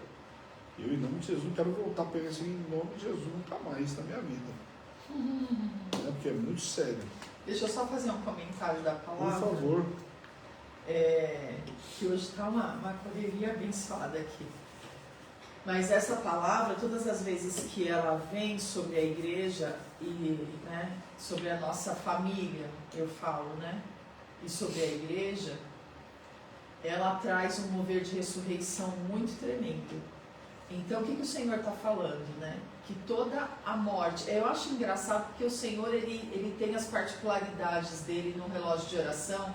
Eu, em nome de Jesus, não quero voltar a pegar isso em nome de Jesus nunca mais na minha vida. Porque é muito sério. Deixa eu só fazer um comentário da palavra. Por favor. Que hoje está uma correria abençoada aqui. Mas essa palavra, todas as vezes que ela vem sobre a igreja e, né, sobre a nossa família, eu falo, né, e sobre a igreja, ela traz um mover de ressurreição muito tremendo. Então, o que o Senhor está falando, né? Que toda a morte... Eu acho engraçado porque o Senhor, ele tem as particularidades dele no relógio de oração.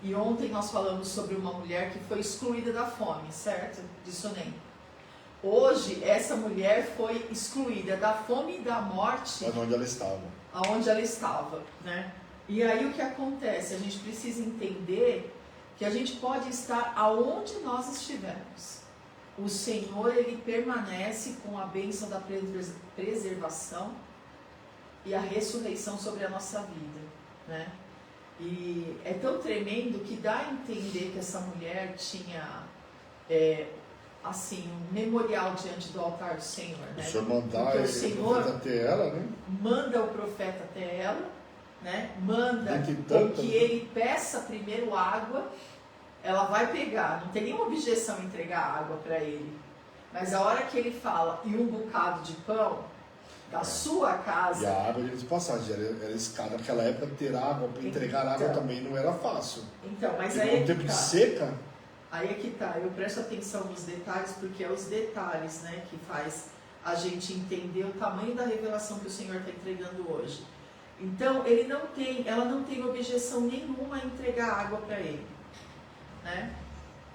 E ontem nós falamos sobre uma mulher que foi excluída da fome, certo? De Sunem. Hoje, essa mulher foi excluída da fome e da morte. Mas onde ela estava. Aonde ela estava, né? E aí o que acontece? A gente precisa entender que a gente pode estar aonde nós estivermos. O Senhor, ele permanece com a bênção da preservação e a ressurreição sobre a nossa vida, né? E é tão tremendo que dá a entender que essa mulher tinha... assim, um memorial diante do altar do Senhor, né? O Senhor mandar o Senhor profeta até ela, né? Manda o profeta até ela, né? Manda tantas, que ele peça primeiro água, ela vai pegar, não tem nenhuma objeção em entregar água para ele. Mas a hora que ele fala, e um bocado de pão da sua casa... E a água de passagem era escada. Naquela época, ter água, para entregar água também não era fácil. Então, mas e aí no tempo de seca... Aí é que tá, eu presto atenção nos detalhes, porque é os detalhes, né, que faz a gente entender o tamanho da revelação que o Senhor está entregando hoje. Então, ela não tem objeção nenhuma a entregar água para ele, né?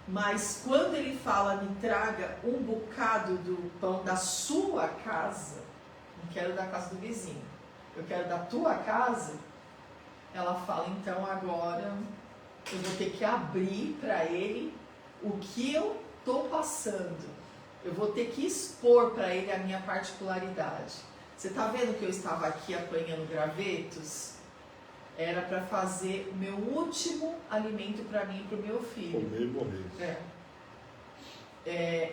Mas quando ele fala, me traga um bocado do pão da sua casa, não quero da casa do vizinho, eu quero da tua casa, ela fala, então agora eu vou ter que abrir para ele o que eu estou passando. Eu vou ter que expor para ele a minha particularidade. Você está vendo que eu estava aqui apanhando gravetos? Era para fazer o meu último alimento para mim e para o meu filho. Comer e morrer.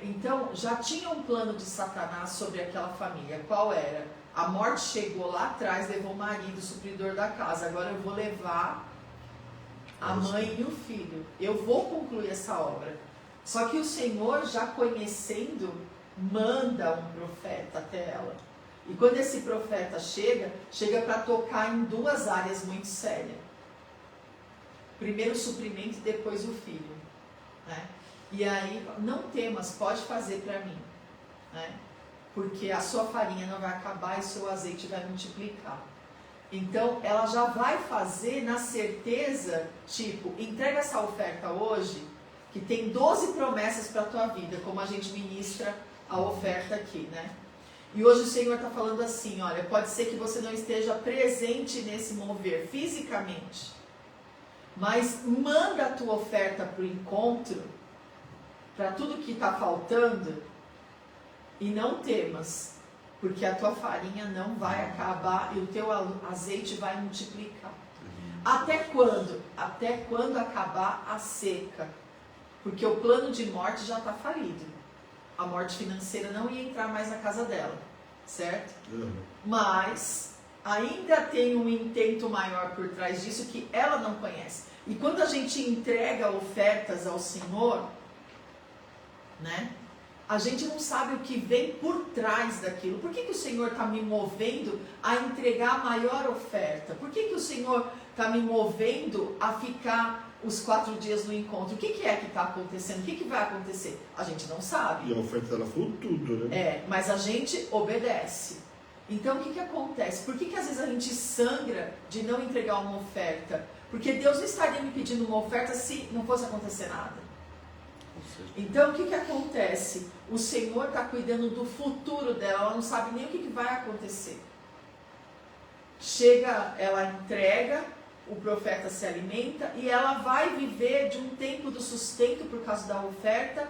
Então, já tinha um plano de Satanás sobre aquela família. Qual era? A morte chegou lá atrás, levou o marido, o supridor da casa. Agora eu vou levar a mãe e o filho. Eu vou concluir essa obra. Só que o Senhor, já conhecendo, manda um profeta até ela. E quando esse profeta chega para tocar em duas áreas muito sérias. Primeiro o suprimento e depois o filho. Né? E aí, não temas, pode fazer para mim. Né? Porque a sua farinha não vai acabar e seu azeite vai multiplicar. Então, ela já vai fazer na certeza, tipo, entrega essa oferta hoje, que tem 12 promessas para a tua vida, como a gente ministra a oferta aqui, né? E hoje o Senhor está falando assim, olha, pode ser que você não esteja presente nesse mover fisicamente, mas manda a tua oferta para o encontro, para tudo que está faltando, e não temas, porque a tua farinha não vai acabar e o teu azeite vai multiplicar. Até quando? Até quando acabar a seca. Porque o plano de morte já está falido. A morte financeira não ia entrar mais na casa dela, certo? Mas ainda tem um intento maior por trás disso que ela não conhece. E quando a gente entrega ofertas ao Senhor, né? A gente não sabe o que vem por trás daquilo. Por que o Senhor está me movendo a entregar a maior oferta? Por que o Senhor está me movendo a ficar os 4 dias no encontro? O que é que está acontecendo? O que vai acontecer? A gente não sabe. E a oferta dela foi tudo, né? Mas a gente obedece. Então o que acontece? Por que às vezes a gente sangra de não entregar uma oferta? Porque Deus não estaria me pedindo uma oferta se não fosse acontecer nada. Então o que acontece? O Senhor está cuidando do futuro dela, ela não sabe nem o que vai acontecer. Chega, ela entrega, o profeta se alimenta e ela vai viver de um tempo do sustento por causa da oferta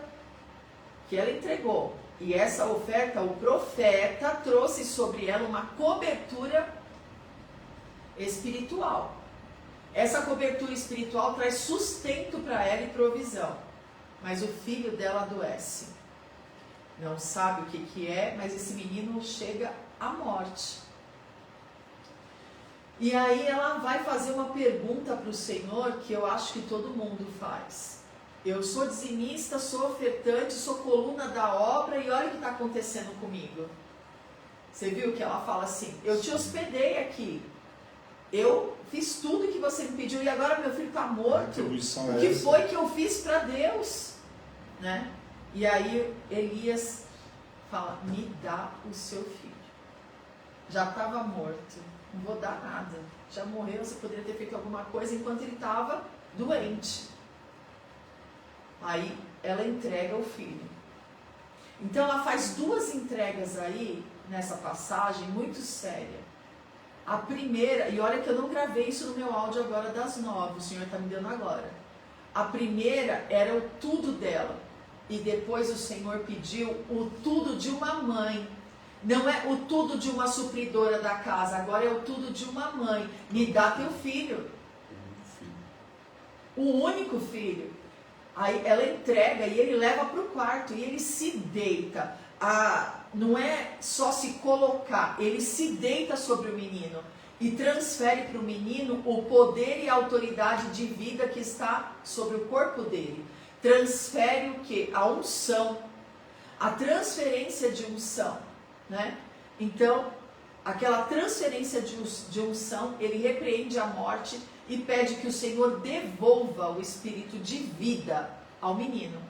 que ela entregou. E essa oferta, o profeta trouxe sobre ela uma cobertura espiritual. Essa cobertura espiritual traz sustento para ela e provisão. Mas o filho dela adoece. Não sabe o que é, mas esse menino chega à morte. E aí ela vai fazer uma pergunta para o Senhor que eu acho que todo mundo faz. Eu sou dizimista, sou ofertante, sou coluna da obra e olha o que está acontecendo comigo. Você viu que ela fala assim, eu te hospedei aqui. Eu fiz tudo que você me pediu e agora meu filho está morto. O que foi que eu fiz para Deus? Né? E aí Elias fala, me dá o seu filho. Já estava morto, não vou dar nada. Já morreu, você poderia ter feito alguma coisa enquanto ele estava doente. Aí ela entrega o filho. Então ela faz 2 entregas aí, nessa passagem, muito séria. A primeira, e olha que eu não gravei isso no meu áudio agora das 9, o Senhor está me dando agora. A primeira era o tudo dela. E depois o Senhor pediu o tudo de uma mãe. Não é o tudo de uma supridora da casa, agora é o tudo de uma mãe. Me dá teu filho. O único filho. Aí ela entrega e ele leva para o quarto e ele se deita. Não é só se colocar, ele se deita sobre o menino e transfere para o menino o poder e a autoridade de vida que está sobre o corpo dele. Transfere o quê? A unção, a transferência de unção, né? Então, aquela transferência de unção, ele repreende a morte e pede que o Senhor devolva o espírito de vida ao menino.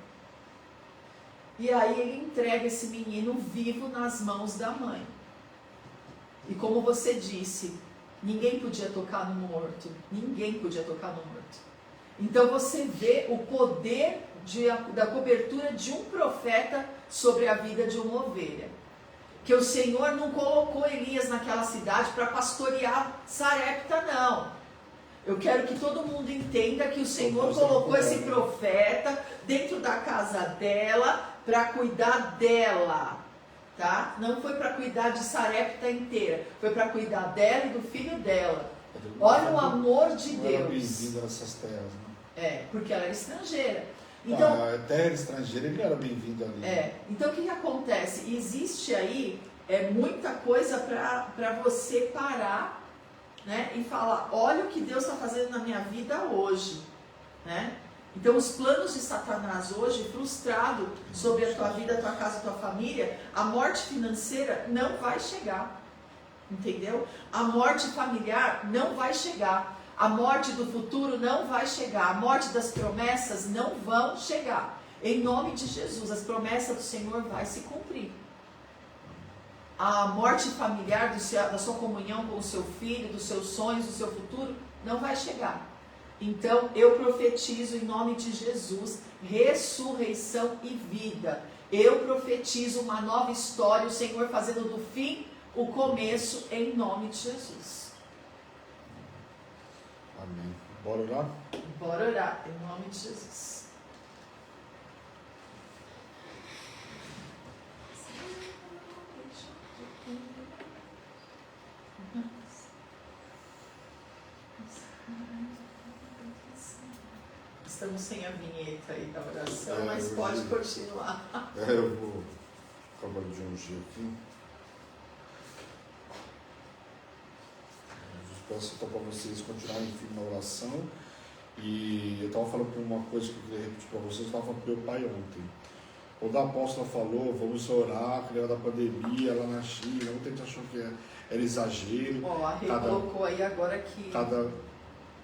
E aí ele entrega esse menino vivo nas mãos da mãe. E como você disse, ninguém podia tocar no morto. Ninguém podia tocar no morto. Então você vê o poder da cobertura de um profeta sobre a vida de uma ovelha. que o Senhor não colocou Elias naquela cidade para pastorear Sarepta, não. Eu quero que todo mundo entenda que o Senhor colocou esse profeta dentro da casa dela para cuidar dela, tá? Não foi para cuidar de Sarepta inteira, foi para cuidar dela e do filho dela. Olha o amor de Deus. Era bem-vindo nessas terras, né? Porque ela era estrangeira. Então, a terra estrangeira, ele não era bem-vindo ali. Então o que acontece? Existe aí muita coisa para você parar, né, e falar, olha o que Deus está fazendo na minha vida hoje, né? Então os planos de Satanás hoje, frustrado sobre a tua vida, a tua casa, a tua família, a morte financeira não vai chegar, entendeu? A morte familiar não vai chegar, a morte do futuro não vai chegar, a morte das promessas não vão chegar. Em nome de Jesus, as promessas do Senhor vai se cumprir. A morte familiar da sua comunhão com o seu filho, dos seus sonhos, do seu futuro, não vai chegar. Então, eu profetizo em nome de Jesus, ressurreição e vida. Eu profetizo uma nova história, o Senhor fazendo do fim o começo, em nome de Jesus. Amém. Bora orar? Bora orar, em nome de Jesus. Estamos sem a vinheta aí da oração, mas pode continuar. Eu vou acabar de ungir aqui. Eu peço então para vocês continuarem firme na oração. E eu estava falando uma coisa que eu queria repetir para vocês, eu estava falando para meu pai ontem. Quando a apóstola falou, vamos orar, que da pandemia lá na China, muita gente achou que era exagero. A Rê colocou aí agora que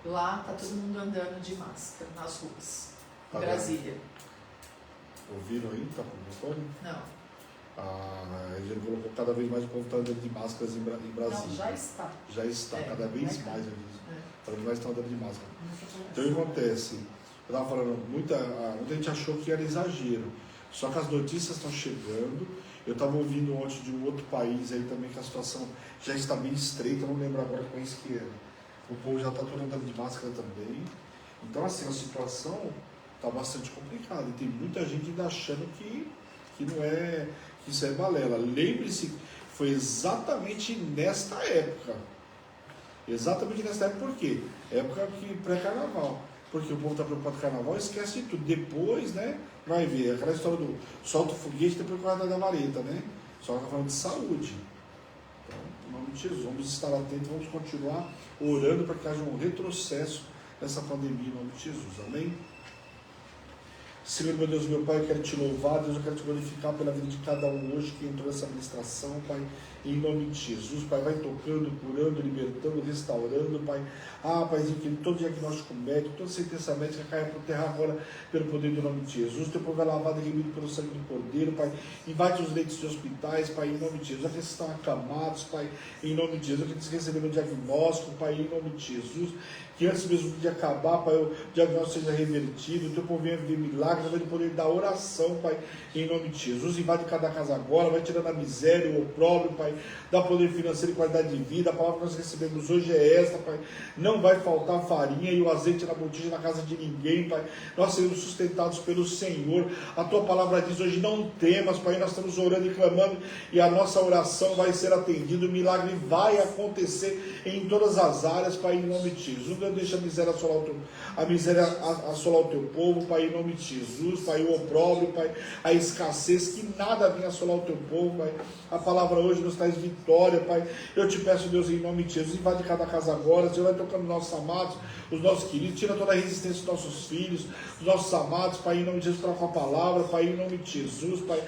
lá está todo mundo andando de máscara nas ruas, em Brasília. Ouviram aí? Está colocando? Não. Ele colocou cada vez mais o povo está andando de máscaras em Brasília. Não, já está. Já está, cada vez mais. Cada vez mais estão andando de máscara. Então, o que acontece? Eu estava falando, muita gente achou que era exagero. Só que as notícias estão chegando. Eu estava ouvindo ontem de um outro país aí também que a situação já está bem estreita, eu não lembro agora que país que era. O povo já está todo andando de máscara também. Então, assim, a situação está bastante complicada. E tem muita gente ainda achando que não é, que isso é balela. Lembre-se, foi exatamente nesta época. Exatamente nesta época, por quê? Época que pré-carnaval. Porque o povo está preocupado com o carnaval e esquece de tudo. Depois, né, vai ver aquela história do solta o foguete depois com a da vareta, né? Só que está falando de saúde. Então, em nome de Jesus, vamos estar atentos, vamos continuar orando para que haja um retrocesso nessa pandemia, em nome de Jesus. Amém? Senhor, meu Deus, meu Pai, eu quero te louvar, Deus, eu quero te glorificar pela vida de cada um hoje que entrou nessa administração, Pai, em nome de Jesus, Pai, vai tocando, curando, libertando, restaurando, Pai. Paizinho, que todo diagnóstico médico, toda sentença médica caia por terra agora, pelo poder do nome de Jesus. Teu povo é lavado e remido pelo sangue do Cordeiro, Pai. Invade os leitos de hospitais, Pai, em nome de Jesus. Aqueles que estão acamados, Pai, em nome de Jesus. Aqueles que receberam o diagnóstico, Pai, em nome de Jesus. Que antes mesmo de acabar, Pai, o diagnóstico seja revertido. Teu povo venha viver milagres, através do poder da oração, Pai, em nome de Jesus. Invade cada casa agora, vai tirando a miséria, o opróbrio, Pai, dá poder financeiro e qualidade de vida. A palavra que nós recebemos hoje é esta, Pai. Não vai faltar farinha e o azeite na botija na casa de ninguém, Pai. Nós seremos sustentados pelo Senhor. A Tua palavra diz hoje, não temas, Pai. Nós estamos orando e clamando e a nossa oração vai ser atendida. O milagre vai acontecer em todas as áreas, Pai, em nome de Jesus. Não deixa a miséria assolar o Teu povo, Pai, em nome de Jesus. Pai, o opróbrio, Pai, a escassez, que nada venha assolar o Teu povo, Pai. A palavra hoje nos traz vitória, Pai. Eu te peço, Deus, em nome de Jesus, invade cada casa agora. Senhor, vai tocando os nossos amados, os nossos queridos, tira toda a resistência dos nossos filhos, dos nossos amados, Pai, em nome de Jesus, troca a palavra, Pai, em nome de Jesus, Pai.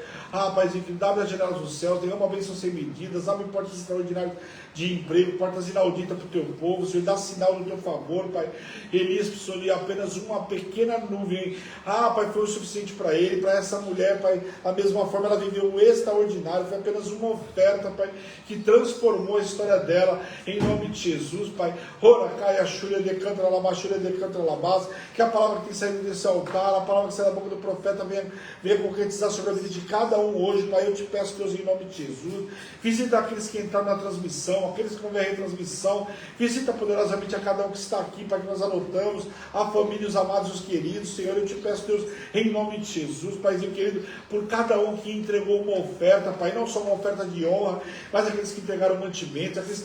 Paizinho, que abre as janelas dos céus, derrama uma bênção sem medidas, abre portas extraordinárias de emprego, portas inauditas para o Teu povo, Senhor, dá sinal do Teu favor. favor, Pai. Elias precisou de apenas uma pequena nuvem. Pai, foi o suficiente para ele, para essa mulher, Pai. Da mesma forma, ela viveu o extraordinário. Foi apenas uma oferta, Pai, que transformou a história dela, em nome de Jesus, Pai. Que a palavra que tem saído desse altar, a palavra que sai da boca do profeta, venha concretizar sobre a vida de cada um hoje, Pai. Eu te peço, Deus, em nome de Jesus. Visita aqueles que entraram na transmissão, aqueles que vão ver a retransmissão. Visita poderosamente a cada um que está aqui, Pai, que nós anotamos, a família, os amados, os queridos. Senhor, eu te peço, Deus, em nome de Jesus, Paizinho querido, por cada um que entregou uma oferta, Pai, não só uma oferta de honra, mas aqueles que entregaram mantimento, aqueles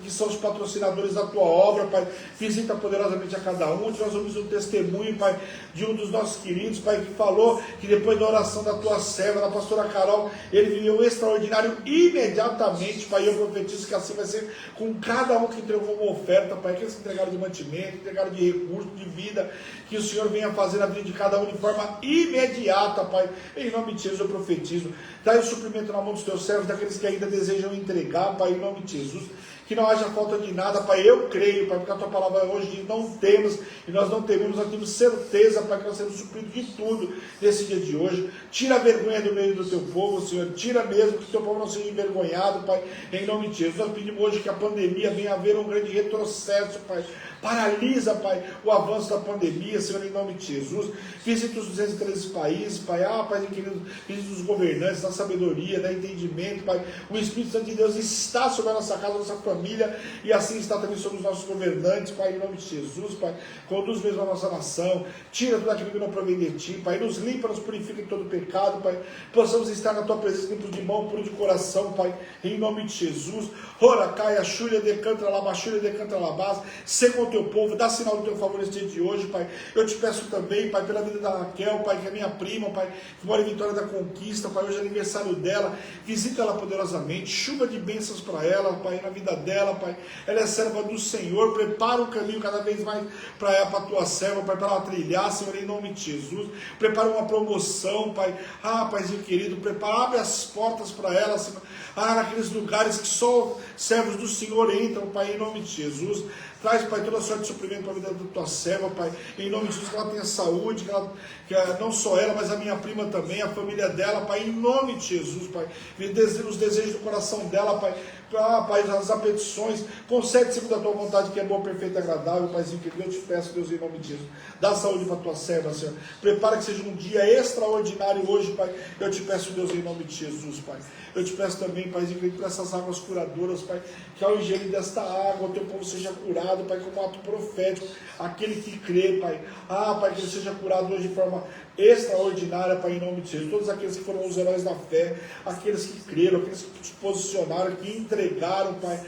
que são os patrocinadores da tua obra, Pai. Visita poderosamente a cada um. Nós vamos um testemunho, Pai, de um dos nossos queridos, Pai, que falou que depois da oração da tua serva, da pastora Carol, ele viveu o extraordinário imediatamente, Pai. Eu profetizo que assim vai ser com cada um que entregou uma oferta, Pai. Aqueles que entregaram de mantimento, entregaram de recurso, de vida, que o Senhor venha fazer na vida de cada um de forma imediata, Pai. Em nome de Jesus eu profetizo. Dá o suprimento na mão dos teus servos, daqueles que ainda desejam entregar, Pai, em nome de Jesus. Que não haja falta de nada, Pai. Eu creio, Pai, porque a tua palavra hoje diz: não temos, e nós não tememos, nós temos certeza, Pai, que nós seremos supridos de tudo nesse dia de hoje. Tira a vergonha do meio do teu povo, Senhor. Tira mesmo que o teu povo não seja envergonhado, Pai, em nome de Jesus. Nós pedimos hoje que a pandemia venha haver um grande retrocesso, Pai. Paralisa, Pai, o avanço da pandemia, Senhor, em nome de Jesus. Visita os 213 países, Pai. Pai, querido, visita os governantes, da sabedoria, da entendimento, Pai. O Espírito Santo de Deus está sobre a nossa casa, a nossa família, e assim está também sobre os nossos governantes, Pai, em nome de Jesus, Pai. Conduz mesmo a nossa nação. Tira tudo aquilo que não provém de Ti, Pai. Nos limpa, nos purifica de todo pecado, Pai. Possamos estar na Tua presença, limpos de mão, puros de coração, Pai, em nome de Jesus. Ora, caia, xúria, decanta, labaxúria, decanta, labás. Ser com o teu povo, dá sinal do teu favor nesse dia de hoje, Pai. Eu te peço também, Pai, pela vida da Raquel, Pai, que é minha prima, Pai, que mora em Vitória da Conquista, Pai, hoje é aniversário dela. Visita ela poderosamente, chuva de bênçãos para ela, Pai, na vida dela, Pai. Ela é serva do Senhor, prepara o caminho cada vez mais para a tua serva, Pai, para ela trilhar, Senhor, em nome de Jesus. Prepara uma promoção, Pai. Paizinho querido, prepara, abre as portas para ela, Senhor. Naqueles lugares que só servos do Senhor entram, Pai, em nome de Jesus. Traz, Pai, toda a sorte de suprimento para a vida da tua serva, Pai, em nome de Jesus, que ela tenha saúde, que não só ela, mas a minha prima também, a família dela, Pai, em nome de Jesus, Pai. Os desejos do coração dela, Pai, Pai, as petições, concede segundo a tua vontade, que é boa, perfeita e agradável, Paizinho querido. Eu te peço, Deus, em nome de Jesus. Dá saúde para a tua serva, Senhor. Prepara que seja um dia extraordinário hoje, Pai. Eu te peço, Deus, em nome de Jesus, Pai. Eu te peço também, Paizinho querido, por essas águas curadoras, Pai, que ao ingerir desta água, o teu povo seja curado, Pai, como um ato profético, aquele que crê, Pai. Pai, que ele seja curado hoje de forma extraordinária, Pai, em nome de Jesus. Todos aqueles que foram os heróis da fé, aqueles que creram, aqueles que se posicionaram, que entregaram, Pai.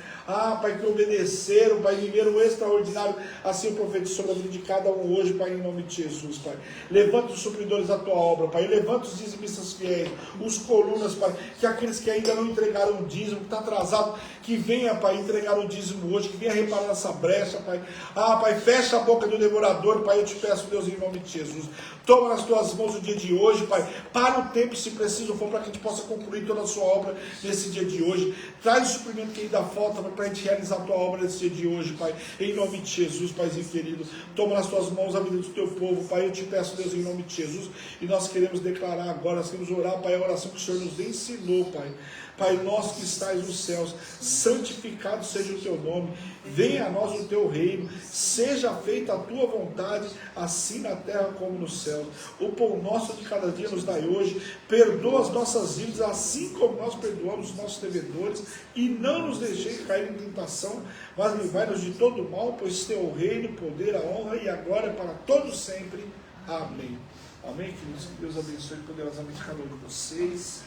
Pai, que obedeceram, Pai, viveram o extraordinário. Assim eu profetizo sobre a vida de cada um hoje, Pai, em nome de Jesus, Pai. Levanta os supridores da tua obra, Pai. Levanta os dizimistas fiéis, os colunas, Pai. Que aqueles que ainda não entregaram o dízimo, que está atrasado, que venha, Pai, entregar o dízimo hoje, que venha reparar essa brecha, Pai. Pai, fecha a boca do devorador, Pai. Eu te peço, Deus, em nome de Jesus. Toma nas tuas mãos o dia de hoje, Pai. Para o tempo, se preciso for, para que a gente possa concluir toda a sua obra nesse dia de hoje. Traz o suprimento que ainda falta, Pai, para a gente realizar a tua obra nesse dia de hoje, Pai. Em nome de Jesus, Paizinho querido. Toma nas tuas mãos a vida do teu povo, Pai. Eu te peço, Deus, em nome de Jesus. E nós queremos declarar agora, nós queremos orar, Pai, a oração que o Senhor nos ensinou, Pai. Pai nosso que estás nos céus, santificado seja o teu nome, venha a nós o teu reino, seja feita a tua vontade, assim na terra como no céu. O pão nosso de cada dia nos dai hoje, perdoa as nossas dívidas, assim como nós perdoamos os nossos devedores, e não nos deixeis cair em tentação, mas livrai-nos de todo mal, pois teu o reino, o poder, a honra e a glória para todos sempre. Amém. Amém, queridos? Que Deus abençoe poderosamente cada um de vocês.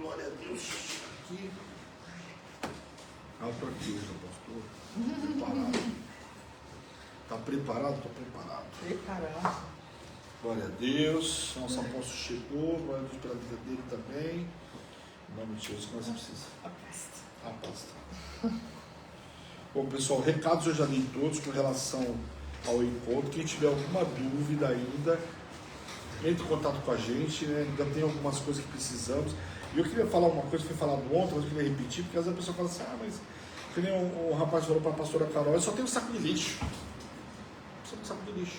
Glória a Deus. Aqui. Estou aqui hoje, pastor. Preparado. Está preparado? Estou preparado. Preparado. Glória a Deus. Nosso apóstolo chegou. Glória a Deus pela vida dele também. Em nome de Jesus, que nós precisamos. A pasta. Bom, pessoal, recados eu já li todos com relação ao encontro. Quem tiver alguma dúvida ainda, entre em contato com a gente, né? Ainda tem algumas coisas que precisamos. E eu queria falar uma coisa que foi falado ontem, mas eu queria repetir, porque às vezes a pessoa fala assim, mas que nem o rapaz falou para a pastora Carol, eu só tenho um saco de lixo. saco de lixo.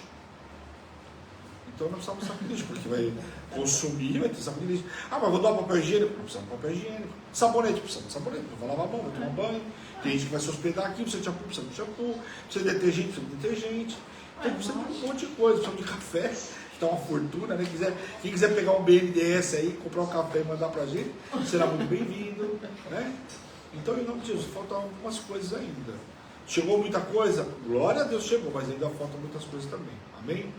Então nós precisamos de saco de lixo, porque vai consumir, vai ter saco de lixo. Ah, mas vou dar um papel higiênico? Não precisa de papel higiênico. Sabonete? Precisa de sabonete. Vou lavar a mão, vou tomar banho. Tem gente que vai se hospedar aqui, precisa de shampoo, precisa de shampoo. Precisa de detergente, precisa de detergente. Então precisa de um monte de coisa, precisa de café, que dá uma fortuna, né? Quem quiser pegar um BNDES aí, comprar um café e mandar pra gente, será muito bem-vindo, né? Então, em nome de Jesus, faltam algumas coisas ainda. Chegou muita coisa? Glória a Deus, chegou, mas ainda faltam muitas coisas também. Amém?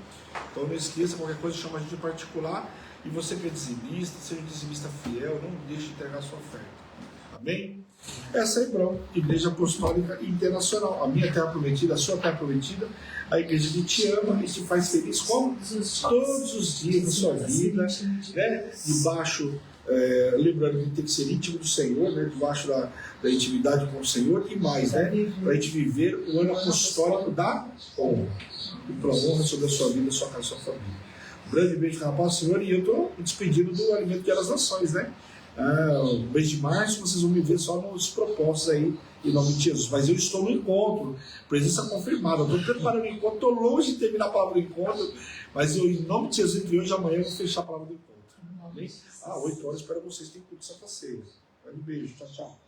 Então não esqueça, qualquer coisa chama a gente de particular. E você que é dizimista, seja um dizimista fiel, não deixe de entregar a sua oferta. Amém? Essa é a Hebrão, Igreja Apostólica Internacional. A minha terra prometida, a sua terra prometida, a igreja que te ama e te faz feliz como? Todos os dias da sua vida, né? Debaixo, lembrando que tem que ser íntimo do Senhor, né? Debaixo da intimidade com o Senhor e mais, né? Para a gente viver o ano apostólico da honra. E para a honra sobre a sua vida, a sua casa, a sua família. Um grande beijo na paz do Senhor, e eu estou me despedindo do Alimento Diário das Nações, né? No mês de março vocês vão me ver só nos propósitos aí, em nome de Jesus. Mas eu estou no encontro, presença confirmada. Eu estou preparando o encontro, estou longe de terminar a palavra do encontro, mas eu, em nome de Jesus, entre hoje e amanhã, eu vou fechar a palavra do encontro. Amém? 8 horas, espero vocês, tem culto de Santa Ceia. Um beijo, tchau, tchau.